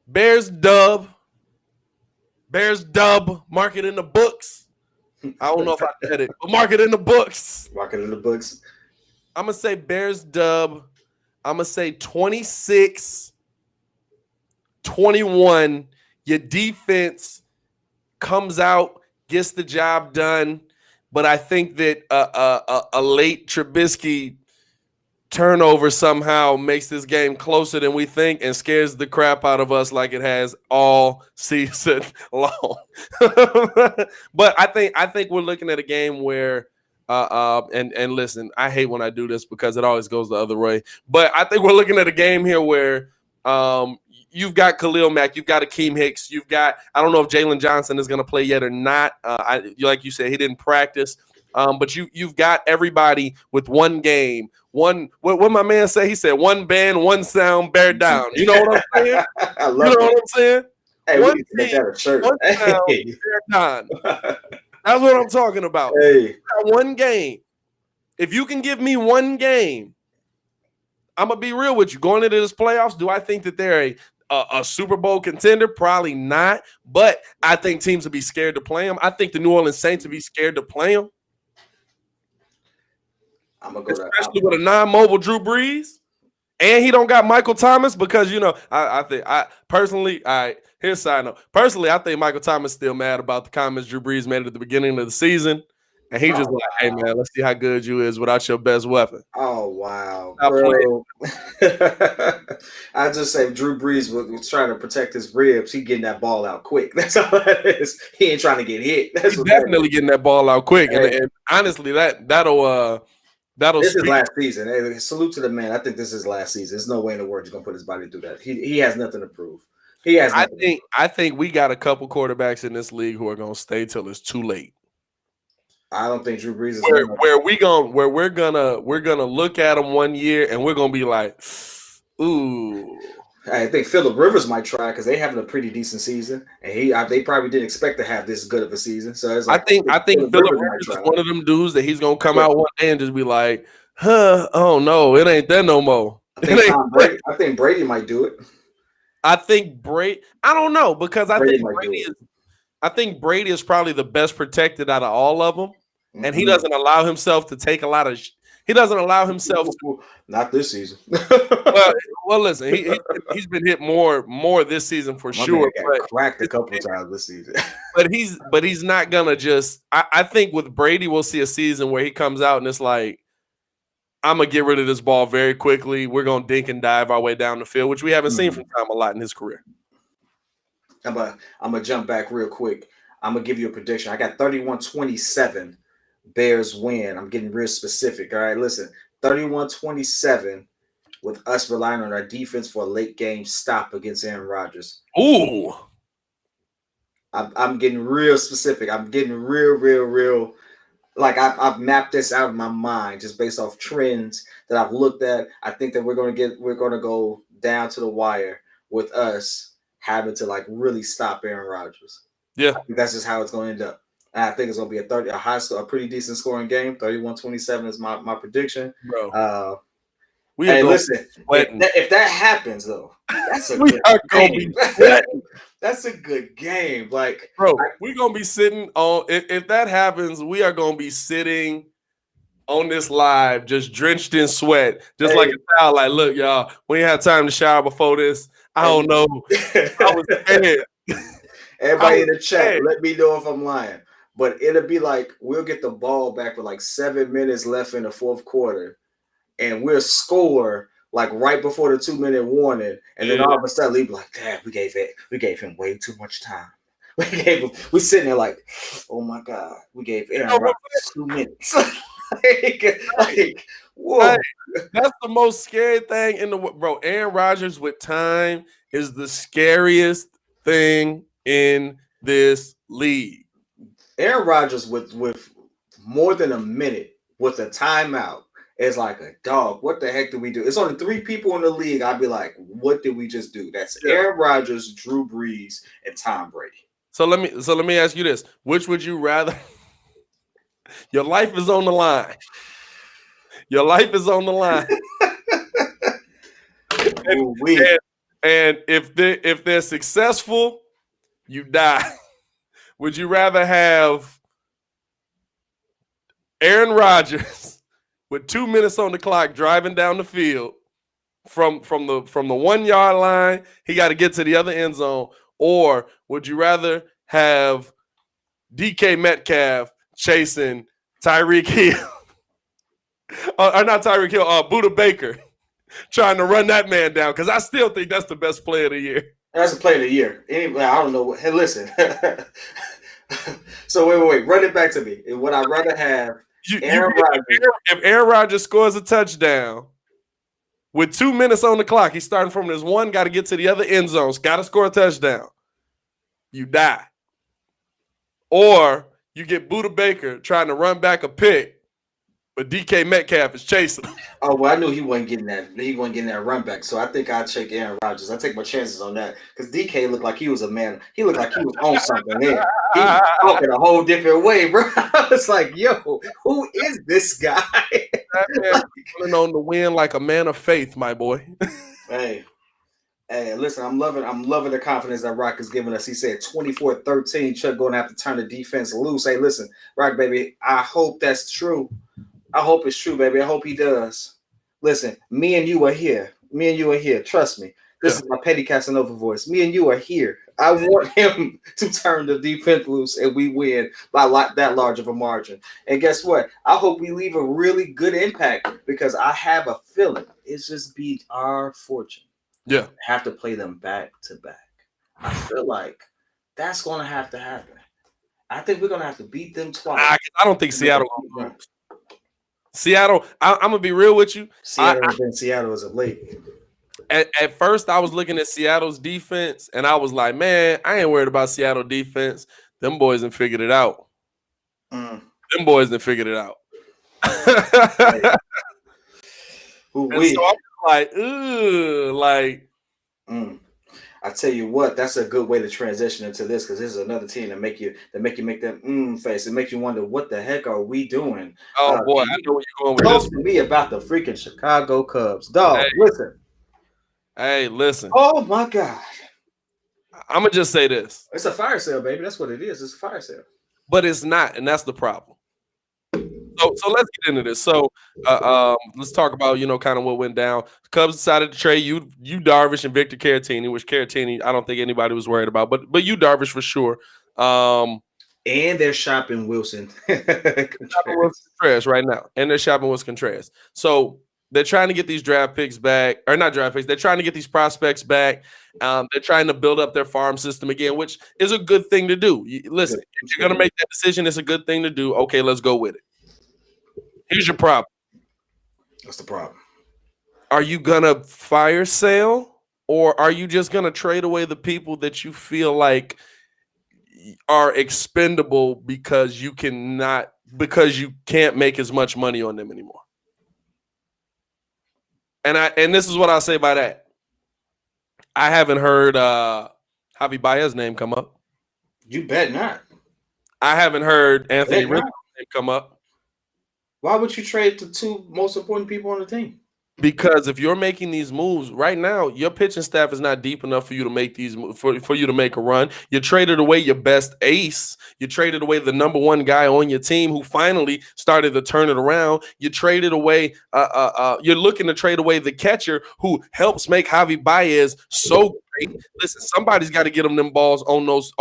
Bears dub. Mark it in the books. I don't know if I said it, but mark it in the books. Mark it in the books. I'm gonna say Bears dub. I'm going to say 26-21. Your defense comes out, gets the job done. But I think that a late Trubisky turnover somehow makes this game closer than we think and scares the crap out of us like it has all season long. But I think we're looking at a game where and listen, I hate when I do this because it always goes the other way. But I think we're looking at a game here where you've got Khalil Mack, you've got Akeem Hicks, I don't know if Jalen Johnson is going to play yet or not. Like you said, he didn't practice. But you've got everybody with one game. What my man say? He said one band, one sound, bear down. You know what I'm saying? I love what I'm saying? Hey, one team, one sound, bear down. That's what I'm talking about. Hey. One game. If you can give me one game, I'm going to be real with you. Going into this playoffs, do I think that they're a Super Bowl contender? Probably not. But I think teams will be scared to play them. I think the New Orleans Saints will be scared to play them. Especially with a non-mobile Drew Brees. And he don't got Michael Thomas because, here's a side note. Personally, I think Michael Thomas is still mad about the comments Drew Brees made at the beginning of the season. And he just like, hey, man, let's see how good you is without your best weapon. Oh, wow, bro. I just say Drew Brees was trying to protect his ribs. He getting that ball out quick. That's all that is. He ain't trying to get hit. He's definitely getting that ball out quick. Hey. And honestly, that'll this is last season. Hey, salute to the man. I think this is last season. There's no way in the world he's gonna put his body through that. He has nothing to prove. I think we got a couple quarterbacks in this league who are gonna stay till it's too late. I don't think Drew Brees is we're gonna look at him one year and we're gonna be like, ooh. I think Phillip Rivers might try because they having a pretty decent season, and they probably didn't expect to have this good of a season. So it's like I think Phillip Rivers is one of them dudes that he's gonna come out one day and just be like, "Huh? Oh no, it ain't that no more." I think Brady might do it. I think Brady. I don't know because I think Brady is probably the best protected out of all of them, and he doesn't allow himself to take a lot of. He doesn't allow himself to. Not this season. well, listen, he's been hit more this season for sure. But cracked a couple of times this season. but he's not gonna just. I think with Brady, we'll see a season where he comes out and it's like, I'm gonna get rid of this ball very quickly. We're gonna dink and dive our way down the field, which we haven't seen from Tom a lot in his career. I'm gonna jump back real quick. I'm gonna give you a prediction. I got 31-27. Bears win. I'm getting real specific. All right, listen, 31-27 with us relying on our defense for a late game stop against Aaron Rodgers. Ooh. I'm getting real specific. I'm getting real. Like I've mapped this out in my mind just based off trends that I've looked at. I think that we're gonna go down to the wire with us having to like really stop Aaron Rodgers. Yeah, I think that's just how it's going to end up. And I think it's going to be a pretty decent scoring game. 31-27 is my prediction. Bro, listen, if that happens though, that's a good game. That's a good game. Like, bro, we're gonna be sitting on. If that happens, we are gonna be sitting on this live, just drenched in sweat, just like a child. Like, look, y'all, we ain't had time to shower before this. I don't know. I was scared. Everybody in the chat, let me know if I'm lying. But it'll be like we'll get the ball back with like 7 minutes left in the fourth quarter, and we'll score like right before the 2-minute warning, and then all of a sudden we'll be like, "Damn, we gave him way too much time." We're sitting there like, "Oh my God, we gave Aaron Rodgers 2 minutes." Whoa. That's the most scary thing in the world, bro. Aaron Rodgers with time is the scariest thing in this league. Aaron Rodgers with more than a minute with a timeout is like a dog. What the heck did we do? It's only 3 people in the league. I'd be like, what did we just do? That's Aaron Rodgers, Drew Brees, and Tom Brady. So let me ask you this: which would you rather? Your life is on the line. Your life is on the line. and if they're successful, you die. Would you rather have Aaron Rodgers with 2 minutes on the clock driving down the field from the 1 yard line? He got to get to the other end zone. Or would you rather have DK Metcalf chasing Tyreek Hill? Or not Tyreek Hill, Buda Baker trying to run that man down? Because I still think that's the best play of the year. That's the play of the year. Anyway, I don't know. Hey, listen. So wait. Run it back to me. Would I rather have Aaron Rodgers? If Aaron Rodgers scores a touchdown with 2 minutes on the clock, he's starting from this one, got to get to the other end zones, got to score a touchdown. You die. Or you get Buda Baker trying to run back a pick, but DK Metcalf is chasing him. Oh, well, I knew he wasn't getting that. He wasn't getting that run back. So I think I'd take Aaron Rodgers. I take my chances on that because DK looked like he was a man. He looked like he was on something there. He was talking a whole different way, bro. I was like, yo, who is this guy? That man running on the wind like a man of faith, my boy. Hey, listen, I'm loving the confidence that Rock is giving us. He said 24-13. Chuck going to have to turn the defense loose. Hey, listen, Rock, baby, I hope that's true. I hope it's true, baby. I hope he does. Listen, me and you are here. Trust me. This is my Petty Casanova voice. Me and you are here. I want him to turn the defense loose and we win by that large of a margin. And guess what? I hope we leave a really good impact because I have a feeling it's just be our fortune. Yeah. Have to play them back to back. I feel like that's going to have to happen. I think we're going to have to beat them twice. I don't think Seattle will lose. Seattle, I'm going to be real with you. Seattle has been Seattle as of late. At first, I was looking at Seattle's defense, and I was like, man, I ain't worried about Seattle defense. Them boys done figured it out. Them boys done figured it out. So I'm like, ooh, like, I tell you what, that's a good way to transition into this because this is another team that make you make that face. It makes you wonder what the heck are we doing? Oh boy, Can I you know where you're going with talk this. to me about the freaking Chicago Cubs, Hey, dog? Listen, hey, listen. oh my God, I'm gonna just say this, it's a fire sale, baby. That's what it is. It's a fire sale. but it's not, and that's the problem. So let's get into this. So let's talk about kind of what went down. The Cubs decided to trade you Darvish and Victor Caratini, which Caratini I don't think anybody was worried about, but you Darvish for sure. And they're shopping Wilson. Shopping with Contreras right now, and they're shopping with Contreras. So they're trying to get these draft picks back, or not draft picks. They're trying to get these prospects back. They're trying to build up their farm system again, which is a good thing to do. Listen, if you're gonna make that decision, it's a good thing to do. Okay, let's go with it. Here's your problem. What's the problem? Are you gonna fire sale, or are you just gonna trade away the people that you feel like are expendable because you can't make as much money on them anymore? And this is what I'll say by that. I haven't heard Javi Baez's name come up. You bet not. I haven't heard Anthony Rizzo's name come up. Why would you trade the two most important people on the team? Because if you're making these moves right now, your pitching staff is not deep enough for you to make these for you to make a run. You traded away your best ace. You traded away the number one guy on your team who finally started to turn it around. You traded away. You're looking to trade away the catcher who helps make Javi Baez so great. Listen, somebody's got to get them balls on those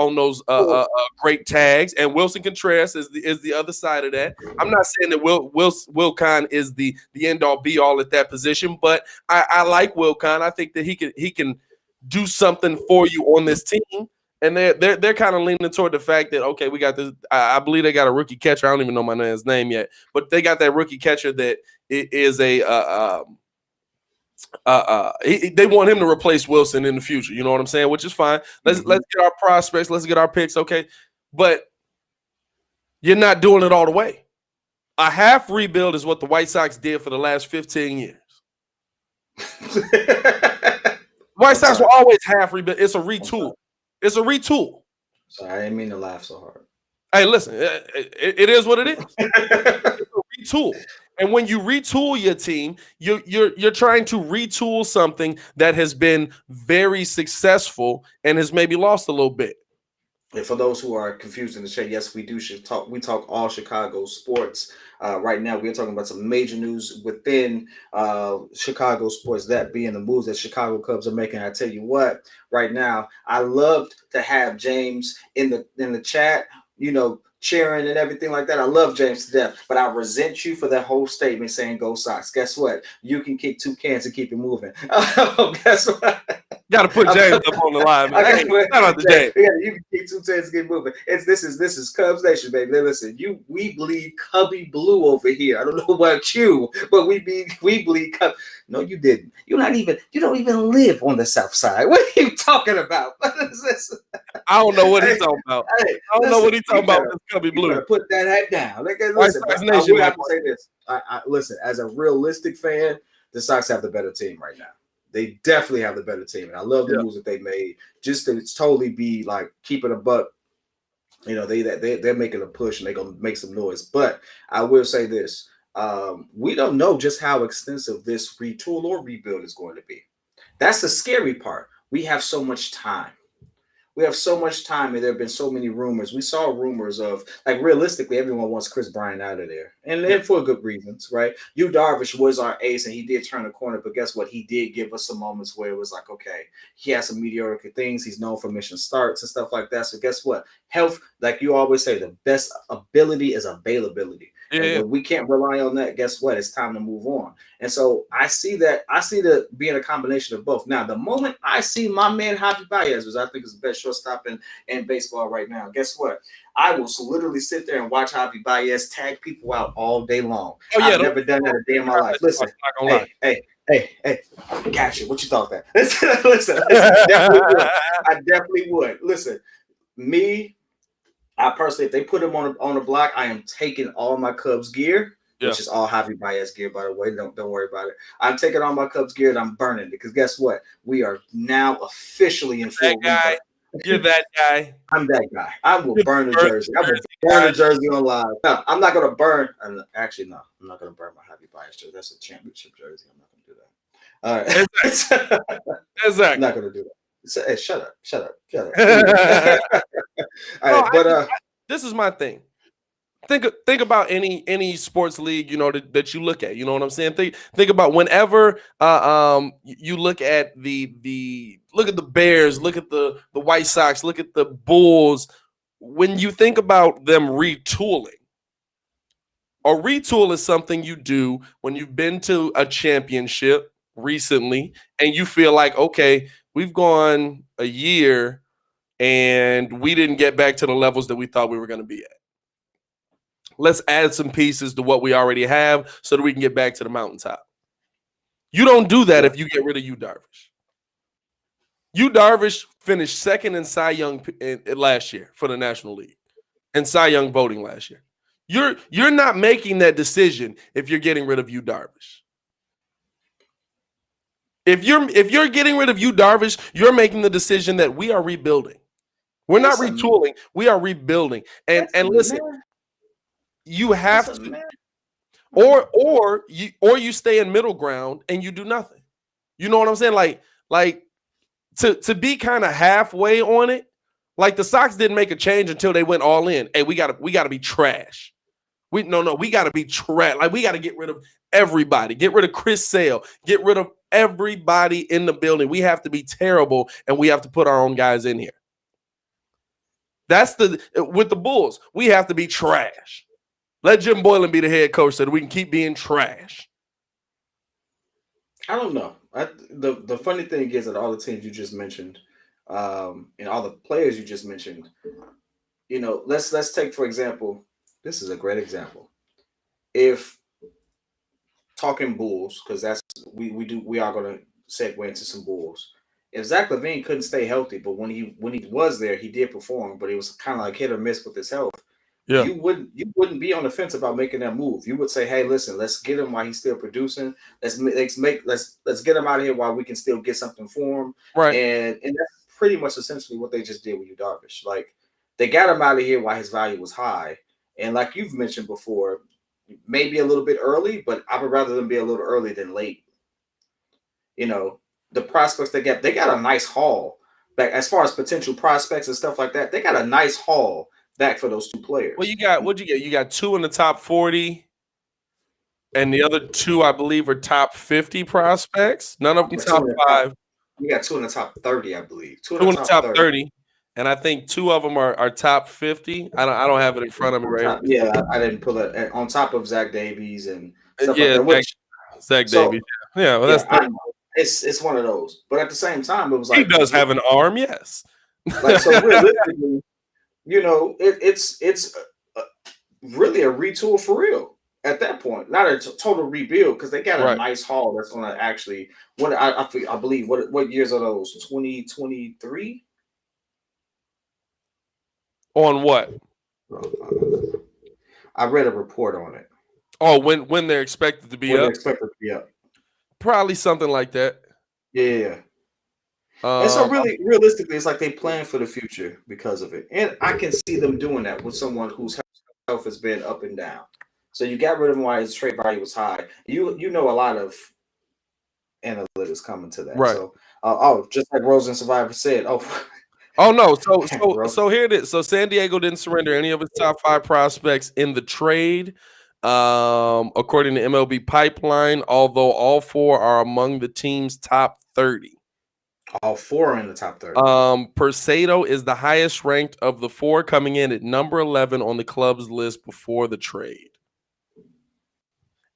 great tags. And Wilson Contreras is the other side of that. I'm not saying that Wilcon is the end all be all at that position, but I like Wilcon. I think that he can do something for you on this team. And they're kind of leaning toward the fact that, okay, we got this. I believe they got a rookie catcher. I don't even know my man's name yet, but they got that rookie catcher that is they want him to replace Wilson in the future. You know what I'm saying? Which is fine. Let's get our prospects. Let's get our picks. Okay, but you're not doing it all the way. A half rebuild is what the White Sox did for the last 15 years. White Sox will always half rebuild. It's a retool. It's a retool. Sorry, I didn't mean to laugh so hard. Hey, listen, it is what it is. It's a retool. And when you retool your team, you're trying to retool something that has been very successful and has maybe lost a little bit. And for those who are confused in the chat, yes, we talk. We talk all Chicago sports. Right now, we're talking about some major news within Chicago sports, that being the moves that Chicago Cubs are making. I tell you what, right now, I loved to have James in the chat, cheering and everything like that. I love James to death, but I resent you for that whole statement saying "Go Sox." Guess what? You can kick two cans and keep it moving. Guess what? Got to put James up on the line, man. Hey, shout out to James. You can keep two cans and get moving. This is Cubs Nation, baby. Listen, we bleed Cubby Blue over here. I don't know about you, but we bleed Cub. No, you didn't. You don't even live on the South Side. What are you talking about? What is this? I don't know what he's talking about. I don't know what he's talking about with Cubby Blue. You put that hat down. Listen, I will have to say this. Listen, as a realistic fan, the Sox have the better team right now. They definitely have the better team. And I love the moves that they made. Just to totally be like keeping a buck. They're making a push and they're going to make some noise. But I will say this. We don't know just how extensive this retool or rebuild is going to be. That's the scary part. We have so much time. And there have been so many rumors. We saw rumors of, like, realistically, everyone wants Chris Bryant out of there. And for good reasons, right? Yu Darvish was our ace, and he did turn the corner. But guess what? He did give us some moments where it was like, okay, he has some mediocre things. He's known for mission starts and stuff like that. So guess what? Health, like you always say, the best ability is availability. Yeah. And when we can't rely on that, guess what? It's time to move on. And so I see that being a combination of both. Now, the moment I see my man Javi Baez, which I think is the best shortstop in baseball right now, guess what? I will literally sit there and watch Javi Baez tag people out all day long. Oh, yeah, I've never done that a day in my life. Listen, hey, gotcha. What you thought that? Listen, I definitely would. Listen, I personally, if they put him on the block, I am taking all my Cubs gear which is all Javi Baez gear, by the way. Don't worry about it. I'm taking all my Cubs gear and I'm burning because guess what? We are now officially in full rebirth. You're that guy. I'm that guy. I will burn a jersey. I will burn a jersey on live. No, I'm not gonna burn. Actually, no, I'm not gonna burn my Javi Baez jersey. That's a championship jersey. I'm not gonna do that. All right. Exactly. I'm not gonna do that. So, hey, shut up. All right, but this is my thing. Think about any sports league, you know, that you look at. You know what I'm saying? Think about whenever you look at the Bears, look at the White Sox, look at the Bulls. When you think about them retooling, a retool is something you do when you've been to a championship recently and you feel like, okay, we've gone a year and we didn't get back to the levels that we thought we were going to be at. Let's add some pieces to what we already have so that we can get back to the mountaintop. You don't do that if you get rid of Yu Darvish. Yu Darvish finished second in Cy Young last year for the National League and Cy Young voting last year. You're not making that decision if you're getting rid of Yu Darvish. If you're getting rid of Yu Darvish, you're making the decision that we are rebuilding. We're not retooling. We are rebuilding. And listen. You have to, or you stay in middle ground and you do nothing. You know what I'm saying? Like to be kind of halfway on it. Like the Sox didn't make a change until they went all in. Hey, we gotta be trash. We gotta be trash. Like we gotta get rid of everybody. Get rid of Chris Sale. Get rid of everybody in the building. We have to be terrible and we have to put our own guys in here. That's with the Bulls. We have to be trash. Let Jim Boylan be the head coach so that we can keep being trash. I don't know. The funny thing is that all the teams you just mentioned, and all the players you just mentioned, you know, let's take, for example, this is a great example. If talking Bulls, because that's we are going to segue into some Bulls. If Zach LaVine couldn't stay healthy, but when he was there, he did perform, but it was kind of like hit or miss with his health. Yeah. You wouldn't be on the fence about making that move. You would say, "Hey, listen, let's get him while he's still producing. Let's get him out of here while we can still get something for him." Right. And that's pretty much essentially what they just did with Yu Darvish. Like they got him out of here while his value was high. And like you've mentioned before, maybe a little bit early, but I would rather them be a little early than late. You know, the prospects they got a nice haul back as far as potential prospects and stuff like that. They got a nice haul back for those two players. Well, what'd you get? You got 2 in the top 40, and the other 2, I believe, are top 50 prospects. None of them top 5. You got 2 in the top 30, I believe. 2 in the top 30. And I think 2 of them are top 50. I don't have it in front of me right now. Yeah, I didn't pull it on top of Zach Davies and stuff like that. Zach Davies. Yeah, well, it's one of those. But at the same time, it was like he does have an arm, yes. Like so, realistically, you know, it's really a retool for real at that point. Not a total rebuild because they got a nice haul that's going to actually. What I believe what years are those? 2023. On what? I read a report on it. Oh, when they're expected to be up? They're expected to be up. Probably something like that. Yeah. And so really, realistically, it's like they plan for the future because of it. And I can see them doing that with someone whose health has been up and down. So you got rid of him while his trade value was high. You know a lot of analytics coming to that. Right. So, just like Rosen Survivor said, Oh no! So here it is. So San Diego didn't surrender any of its top 5 prospects in the trade, according to MLB Pipeline. Although all 4 are among the team's top 30. All 4 are in the top 30. Persado is the highest ranked of the 4, coming in at number 11 on the club's list before the trade.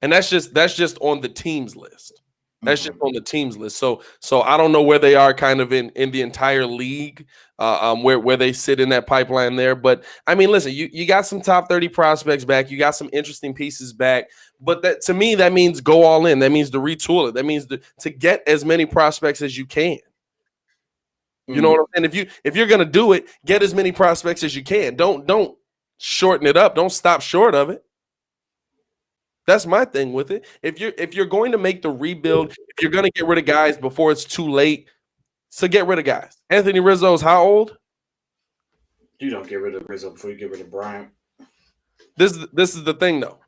And that's just on the team's list. That's just on the team's list. So I don't know where they are kind of in the entire league, where they sit in that pipeline there. But I mean, listen, you got some top 30 prospects back. You got some interesting pieces back. But that to me, that means go all in. That means to retool it. That means to get as many prospects as you can. You know what I'm saying? If you're gonna do it, get as many prospects as you can. Don't shorten it up. Don't stop short of it. That's my thing with it. If you're going to make the rebuild, if you're going to get rid of guys before it's too late, so get rid of guys. Anthony Rizzo's how old? You don't get rid of Rizzo before you get rid of Bryant. This is the thing though.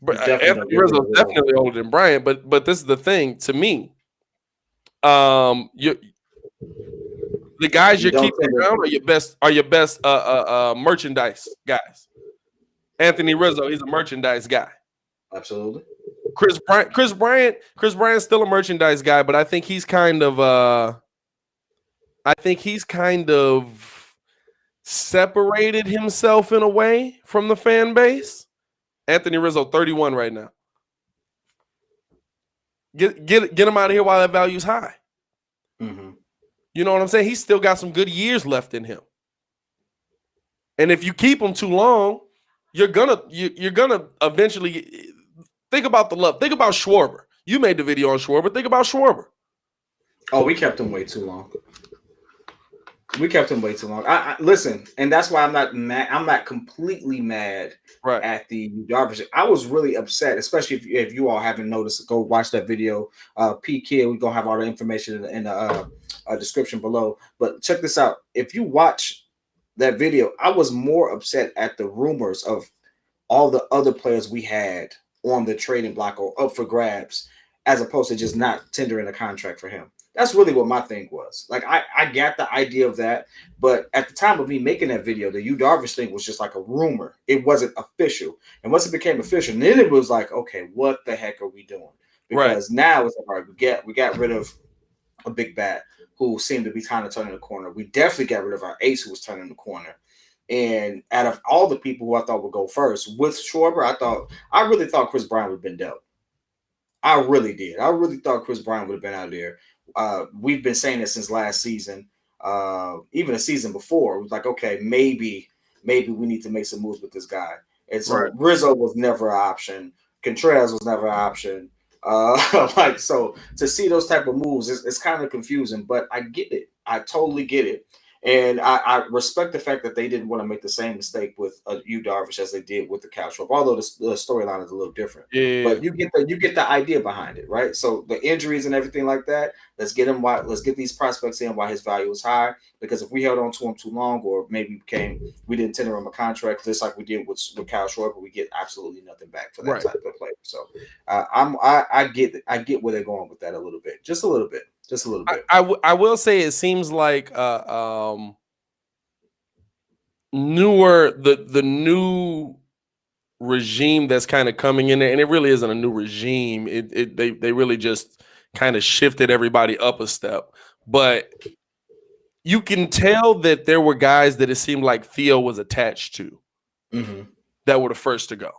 Anthony Rizzo's definitely older than Bryant, but this is the thing to me. The guys you're keeping around are your best merchandise guys. Anthony Rizzo, he's a merchandise guy. Absolutely. Chris Bryant's still a merchandise guy, but I think he's kind of separated himself in a way from the fan base. Anthony Rizzo, 31 right now. Get him out of here while that value's high. Mm-hmm. You know what I'm saying? He's still got some good years left in him. And if you keep him too long, you're gonna eventually think about the love. Think about Schwarber. You made the video on Schwarber. Think about Schwarber. Oh, we kept him way too long. I listen, and that's why I'm not mad. I'm not completely mad at the Darvish. I was really upset, especially if you all haven't noticed. Go watch that video. P.Kidd. We're gonna have all the information in the description below. But check this out. If you watch that video, I was more upset at the rumors of all the other players we had on the trading block or up for grabs, as opposed to just not tendering a contract for him. That's really what my thing was. Like, I got the idea of that, but at the time of me making that video, the Yu Darvish thing was just like a rumor. It wasn't official. And once it became official, then it was like, okay, what the heck are we doing? Because now it's like, all right, we got rid of a big bat who seemed to be kind of turning the corner. We definitely got rid of our ace who was turning the corner. And out of all the people who I thought would go first, with Schwarber, I really thought Chris Bryant would have been dealt. I really did. I really thought Chris Bryant would have been out there. We've been saying it since last season, even a season before. It was like, okay, maybe we need to make some moves with this guy. And so Rizzo was never an option. Contreras was never an option. So to see those type of moves, it's kind of confusing, but I get it. I totally get it. And I respect the fact that they didn't want to make the same mistake with Yu Darvish as they did with the Cal Schwarber, although the storyline is a little different. Yeah. But you get the idea behind it, right? So the injuries and everything like that, let's get these prospects in while his value is high. Because if we held on to him too long, or maybe we didn't tender him a contract, just like we did with Cal Schwarber, we get absolutely nothing back for that type of player. So I get where they're going with that a little bit, just a little bit. Just a little bit. I will say it seems like newer the new regime that's kind of coming in there, and it really isn't a new regime. They really just kind of shifted everybody up a step, but you can tell that there were guys that it seemed like Theo was attached to that were the first to go.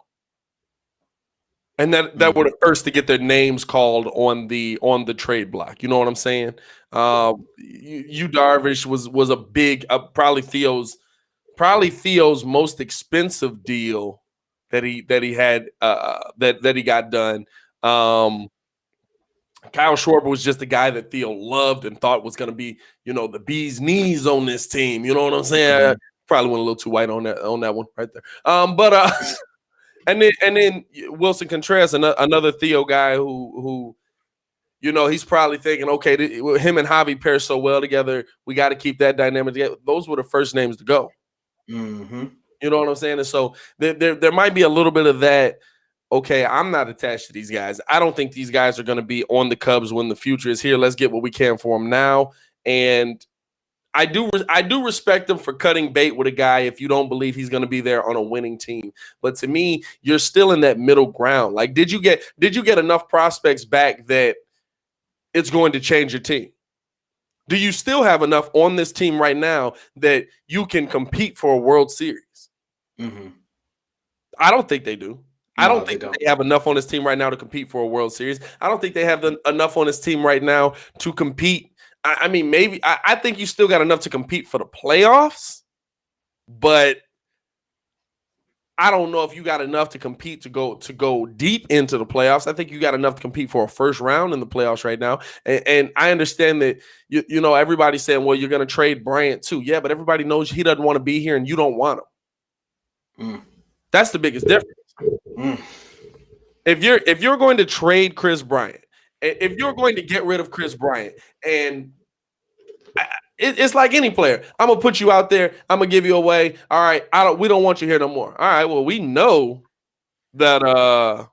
And that were the first to get their names called on the trade block. You know what I'm saying? Yu Darvish was a big, probably Theo's most expensive deal that he had that he got done. Kyle Schwarber was just a guy that Theo loved and thought was going to be, the bee's knees on this team. You know what I'm saying? Probably went a little too white on that one right there. And then Wilson Contreras, another Theo guy who he's probably thinking, okay, him and Javi pair so well together, we got to keep that dynamic together. Those were the first names to go. Mm-hmm. You know what I'm saying? And so there might be a little bit of that. Okay, I'm not attached to these guys. I don't think these guys are going to be on the Cubs when the future is here. Let's get what we can for them now. And I do respect them for cutting bait with a guy if you don't believe he's going to be there on a winning team. But to me, you're still in that middle ground. Like, did you get enough prospects back that it's going to change your team? Do you still have enough on this team right now that you can compete for a World Series? Mm-hmm. I don't think they do. I don't think they have enough on this team right now to compete for a World Series. I don't think they have enough on this team right now to compete. I mean, maybe I think you still got enough to compete for the playoffs, but I don't know if you got enough to compete to go deep into the playoffs. I think you got enough to compete for a first round in the playoffs right now. And I understand that everybody's saying, well, you're going to trade Bryant too. Yeah, but everybody knows he doesn't want to be here and you don't want him. That's the biggest difference. If you're going to trade Chris Bryant, if you're going to get rid of Chris Bryant, and it's like any player, I'm gonna put you out there, I'm gonna give you away. All right, we don't want you here no more. All right, well, we know that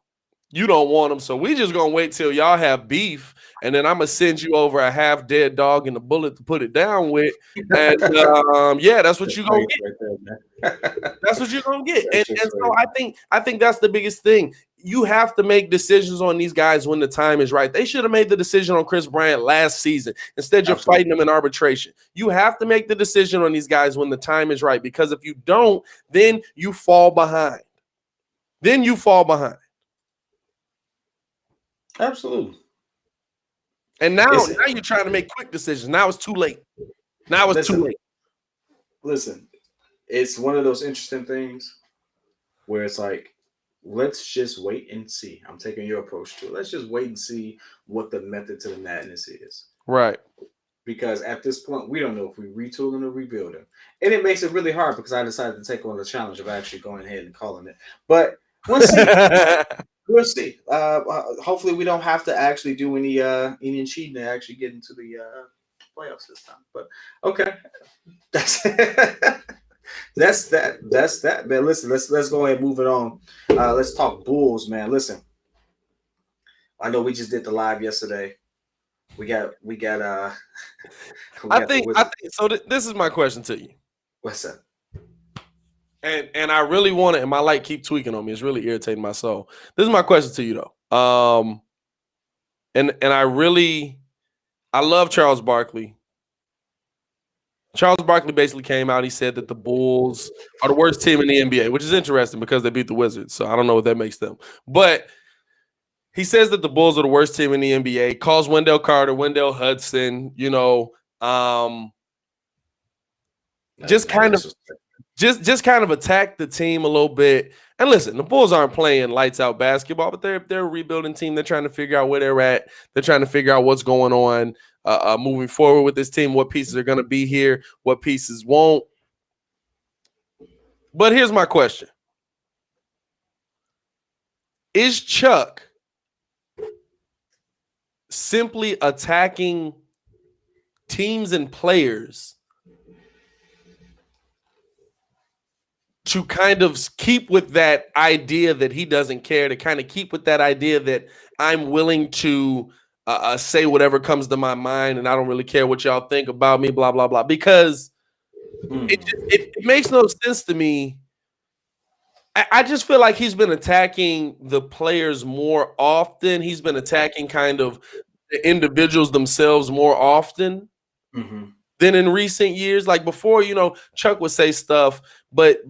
you don't want him, so we just gonna wait till y'all have beef, and then I'm gonna send you over a half dead dog and a bullet to put it down with, and yeah, that's what you're gonna get. That's what you're gonna get, and so I think that's the biggest thing. You have to make decisions on these guys when the time is right. They should have made the decision on Chris Bryant last season. Instead, you're fighting them in arbitration. You have to make the decision on these guys when the time is right, because if you don't, then you fall behind. Absolutely. And now you're trying to make quick decisions. Now it's too late. Listen, it's one of those interesting things where it's like, let's just wait and see. I'm taking your approach to it. Let's just wait and see what the method to the madness is. Right. Because at this point, we don't know if we retool or rebuild him. And it makes it really hard because I decided to take on the challenge of actually going ahead and calling it. But we'll see. We'll see. Hopefully, we don't have to actually do any cheating to actually get into the playoffs this time. But okay, that's that, man. Listen, let's go ahead and move it on. Let's talk Bulls, man. Listen, I know we just did the live yesterday. We got. I think so. This is my question to you. What's that? And I really want it, and my light keep tweaking on me. It's really irritating my soul. This is my question to you, though. And I love Charles Barkley. Charles Barkley basically came out. He said that the Bulls are the worst team in the NBA, which is interesting because they beat the Wizards. So I don't know what that makes them. But he says that the Bulls are the worst team in the NBA. Calls Wendell Carter, Wendell Hudson. Just kind of attack the team a little bit. And listen, the Bulls aren't playing lights out basketball, but they're a rebuilding team. They're trying to figure out where they're at. They're trying to figure out what's going on moving forward with this team, what pieces are going to be here, what pieces won't. But here's my question. Is Chuck simply attacking teams and players to kind of keep with that idea that he doesn't care, to kind of keep with that idea that I'm willing to say whatever comes to my mind and I don't really care what y'all think about me, blah, blah, blah, because it makes no sense to me. I just feel like he's been attacking the players more often. He's been attacking kind of the individuals themselves more often than in recent years. Like before, Chuck would say stuff, but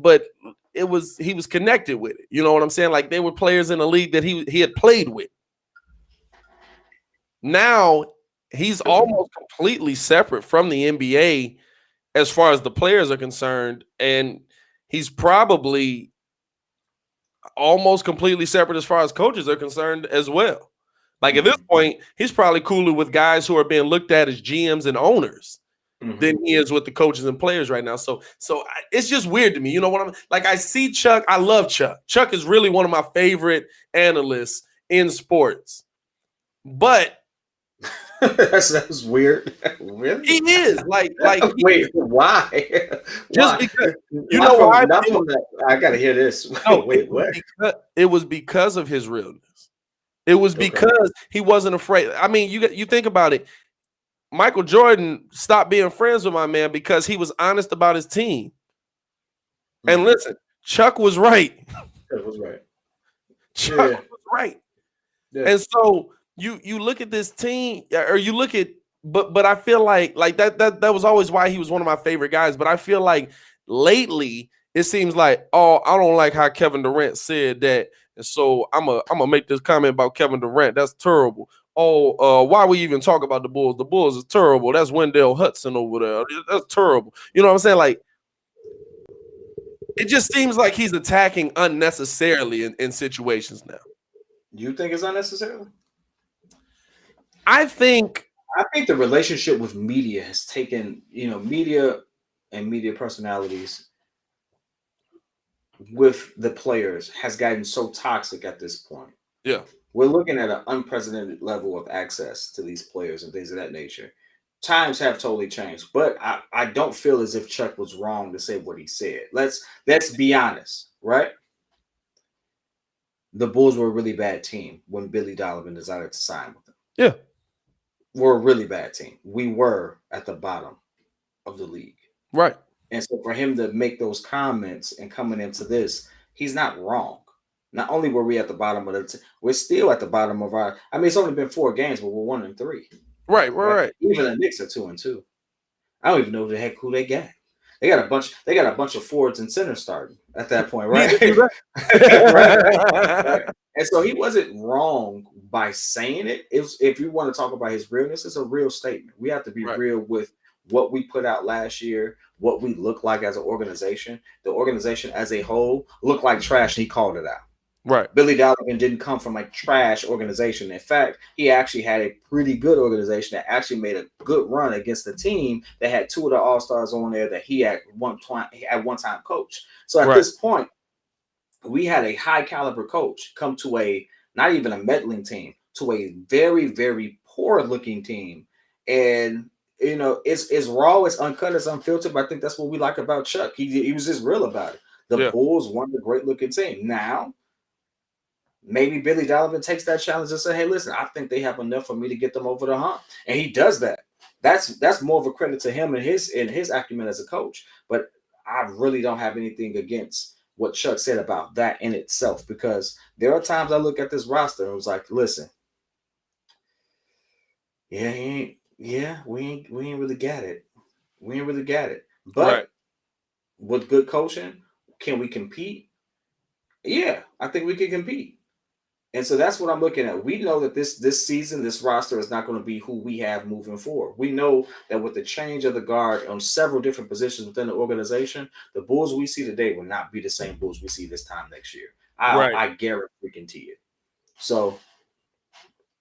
he was connected with it. You know what I'm saying? Like they were players in the league that he had played with. Now he's almost completely separate from the NBA as far as the players are concerned, and he's probably almost completely separate as far as coaches are concerned as well. Like at this point, he's probably cooler with guys who are being looked at as GMs and owners than he is with the coaches and players right now. So it's just weird to me. You know what I'm like? I see Chuck. I love Chuck. Chuck is really one of my favorite analysts in sports. But that's weird. Really? He is like wait, why? Just because why? I gotta hear this. Wait, what? It was because of his realness. It was because he wasn't afraid. I mean, you think about it. Michael Jordan stopped being friends with my man because he was honest about his team. And listen, Chuck was right. Chuck was right. Chuck was right. Yeah. And so you look at this team, or you look at, but I feel like that was always why he was one of my favorite guys. But I feel like lately it seems like, oh, I don't like how Kevin Durant said that, and so I'm gonna make this comment about Kevin Durant. That's terrible. Oh, why we even talk about the Bulls? The Bulls is terrible. That's Wendell Hudson over there. That's terrible. You know what I'm saying? Like, it just seems like he's attacking unnecessarily in situations now. You think it's unnecessarily? I think the relationship with media has taken, media and media personalities with the players has gotten so toxic at this point. Yeah. We're looking at an unprecedented level of access to these players and things of that nature. Times have totally changed, but I don't feel as if Chuck was wrong to say what he said. Let's be honest, right? The Bulls were a really bad team when Billy Donovan decided to sign with them. Yeah. We're a really bad team. We were at the bottom of the league. Right. And so for him to make those comments and coming into this, he's not wrong. Not only were we at the bottom of we're still at the bottom of our. I mean, it's only been 4 games, but we're 1-3. Right. Even the Knicks are 2-2. I don't even know who they got. They got a bunch of forwards and centers starting at that point, right? Right. And so he wasn't wrong by saying it. If you want to talk about his realness, it's a real statement. We have to be real with what we put out last year, what we look like as an organization. The organization as a whole looked like trash, and he called it out. Right. Billy Donovan didn't come from a trash organization. In fact, he actually had a pretty good organization that actually made a good run against the team that had 2 of the All-Stars on there that he at one time coached. So at this point, we had a high caliber coach come to a not even a meddling team, to a very, very poor looking team. And you know, it's raw, it's uncut, it's unfiltered, but I think that's what we like about Chuck. He was just real about it. The Bulls weren't a great looking team. Now, maybe Billy Donovan takes that challenge and say, hey, listen, I think they have enough for me to get them over the hump. And he does that. That's more of a credit to him and his acumen as a coach. But I really don't have anything against what Chuck said about that in itself, because there are times I look at this roster and was like, listen, we ain't really got it. We ain't really got it. But with good coaching, can we compete? Yeah, I think we can compete. And so that's what I'm looking at. We know that this season, this roster is not going to be who we have moving forward. We know that with the change of the guard on several different positions within the organization, the Bulls we see today will not be the same Bulls we see this time next year. I guarantee it. So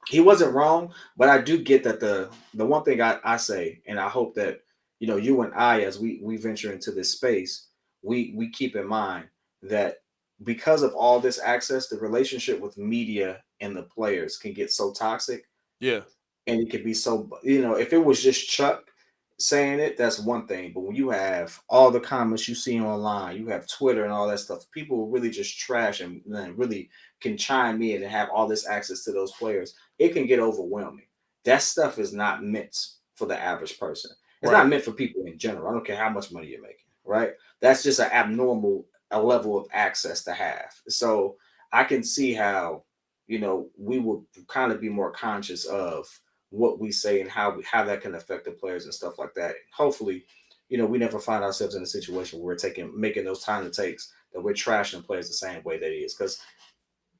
he wasn't wrong, but I do get that the one thing I say, and I hope that, you know, you and I, as we venture into this space, we keep in mind that because of all this access, the relationship with media and the players can get so toxic. Yeah. And it could be so, you know, if it was just Chuck saying it, that's one thing. But when you have all the comments you see online, you have Twitter and all that stuff, people really just trash and really can chime in and have all this access to those players. It can get overwhelming. That stuff is not meant for the average person. It's not meant for people in general. I don't care how much money you're making, right? That's just an abnormal a level of access to have. So I can see how, you know, we will kind of be more conscious of what we say and how that can affect the players and stuff like that. Hopefully, you know, we never find ourselves in a situation where we're making those time it takes that we're trashing players the same way that it is. Because,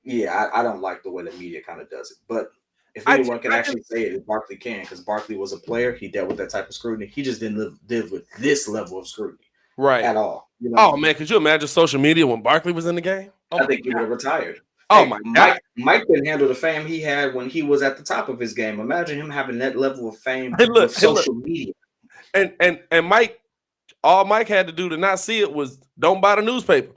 yeah, I don't like the way the media kind of does it. But if anyone can actually say it, Barkley can, because Barkley was a player. He dealt with that type of scrutiny. He just didn't live with this level of scrutiny. At all. You know? Oh man, could you imagine social media when Barkley was in the game? I think he would have retired. Oh my God. Mike didn't handle the fame he had when he was at the top of his game. Imagine him having that level of fame with social media. And Mike, all Mike had to do to not see it was don't buy the newspaper.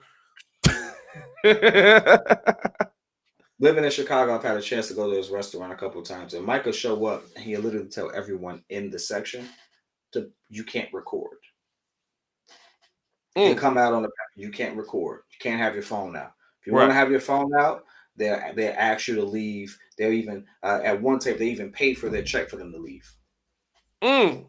Living in Chicago, I've had a chance to go to his restaurant a couple of times, and Mike will show up and he'll literally tell everyone in the section you can't record. They come out on the you can't record. You can't have your phone out. If you want to have your phone out, they ask you to leave. They're even at one table they even paid for their check for them to leave. It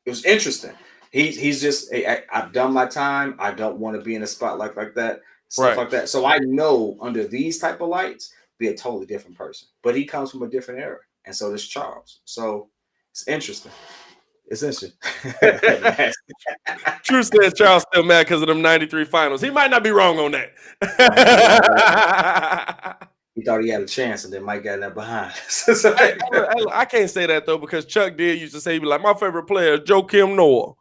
was interesting. He's just I've done my time. I don't want to be in a spotlight like that, stuff like that. So I know under these type of lights, be a totally different person. But he comes from a different era, and so does Charles. So it's interesting. It's interesting. True says Charles still mad because of them 93 finals. He might not be wrong on that. He thought he had a chance, and then Mike got that behind. I can't say that, though, because Chuck did used to say, he'd be like, my favorite player is Joakim Noah.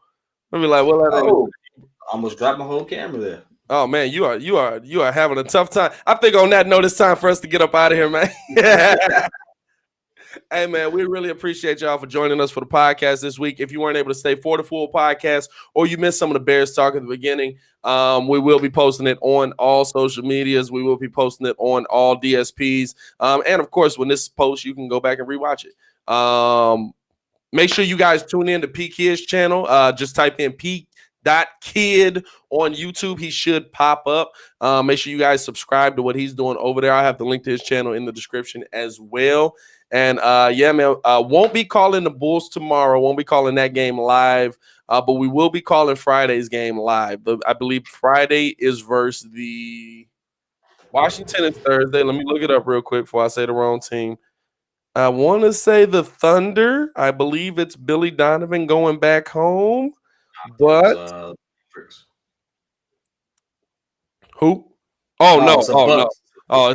I'd be like, well, almost dropped my whole camera there. Oh, man, you are having a tough time. I think on that note, it's time for us to get up out of here, man. Hey, man, we really appreciate y'all for joining us for the podcast this week. If you weren't able to stay for the full podcast or you missed some of the Bears talk at the beginning, we will be posting it on all social medias. We will be posting it on all DSPs. And, of course, when this posts, you can go back and rewatch it. Make sure you guys tune in to P.Kidd's channel. Just type in P.Kidd on YouTube. He should pop up. Make sure you guys subscribe to what he's doing over there. I have the link to his channel in the description as well. And yeah, man, won't be calling the Bulls tomorrow. Won't be calling that game live. But we will be calling Friday's game live. I believe Friday is versus the Washington is Thursday. Let me look it up real quick before I say the wrong team. I want to say the Thunder. I believe it's Billy Donovan going back home. But who? Oh, no. Oh,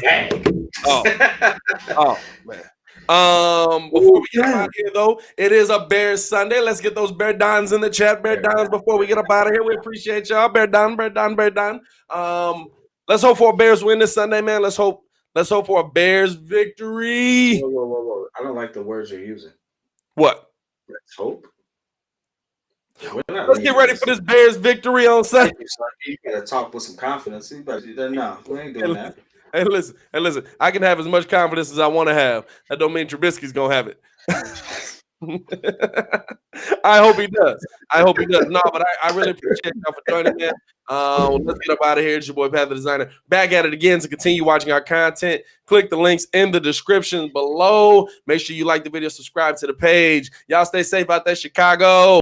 man. Before we get out of here, though, it is a Bears Sunday. Let's get those Bear Dons in the chat. Bear Dons before we get up out of here. We appreciate y'all. Bear Don. Let's hope for a Bears win this Sunday, man. Let's hope for a Bears victory. Whoa. I don't like the words you're using. What? Let's hope. Let's get ready for this Bears victory on Sunday. You gotta talk with some confidence. No, we ain't doing that. Hey, listen. I can have as much confidence as I want to have. That don't mean Trubisky's gonna have it. I hope he does. No, but I really appreciate y'all for joining me. Let's get up out of here. It's your boy Pat the Designer. Back at it again to continue watching our content. Click the links in the description below. Make sure you like the video, subscribe to the page. Y'all stay safe out there, Chicago.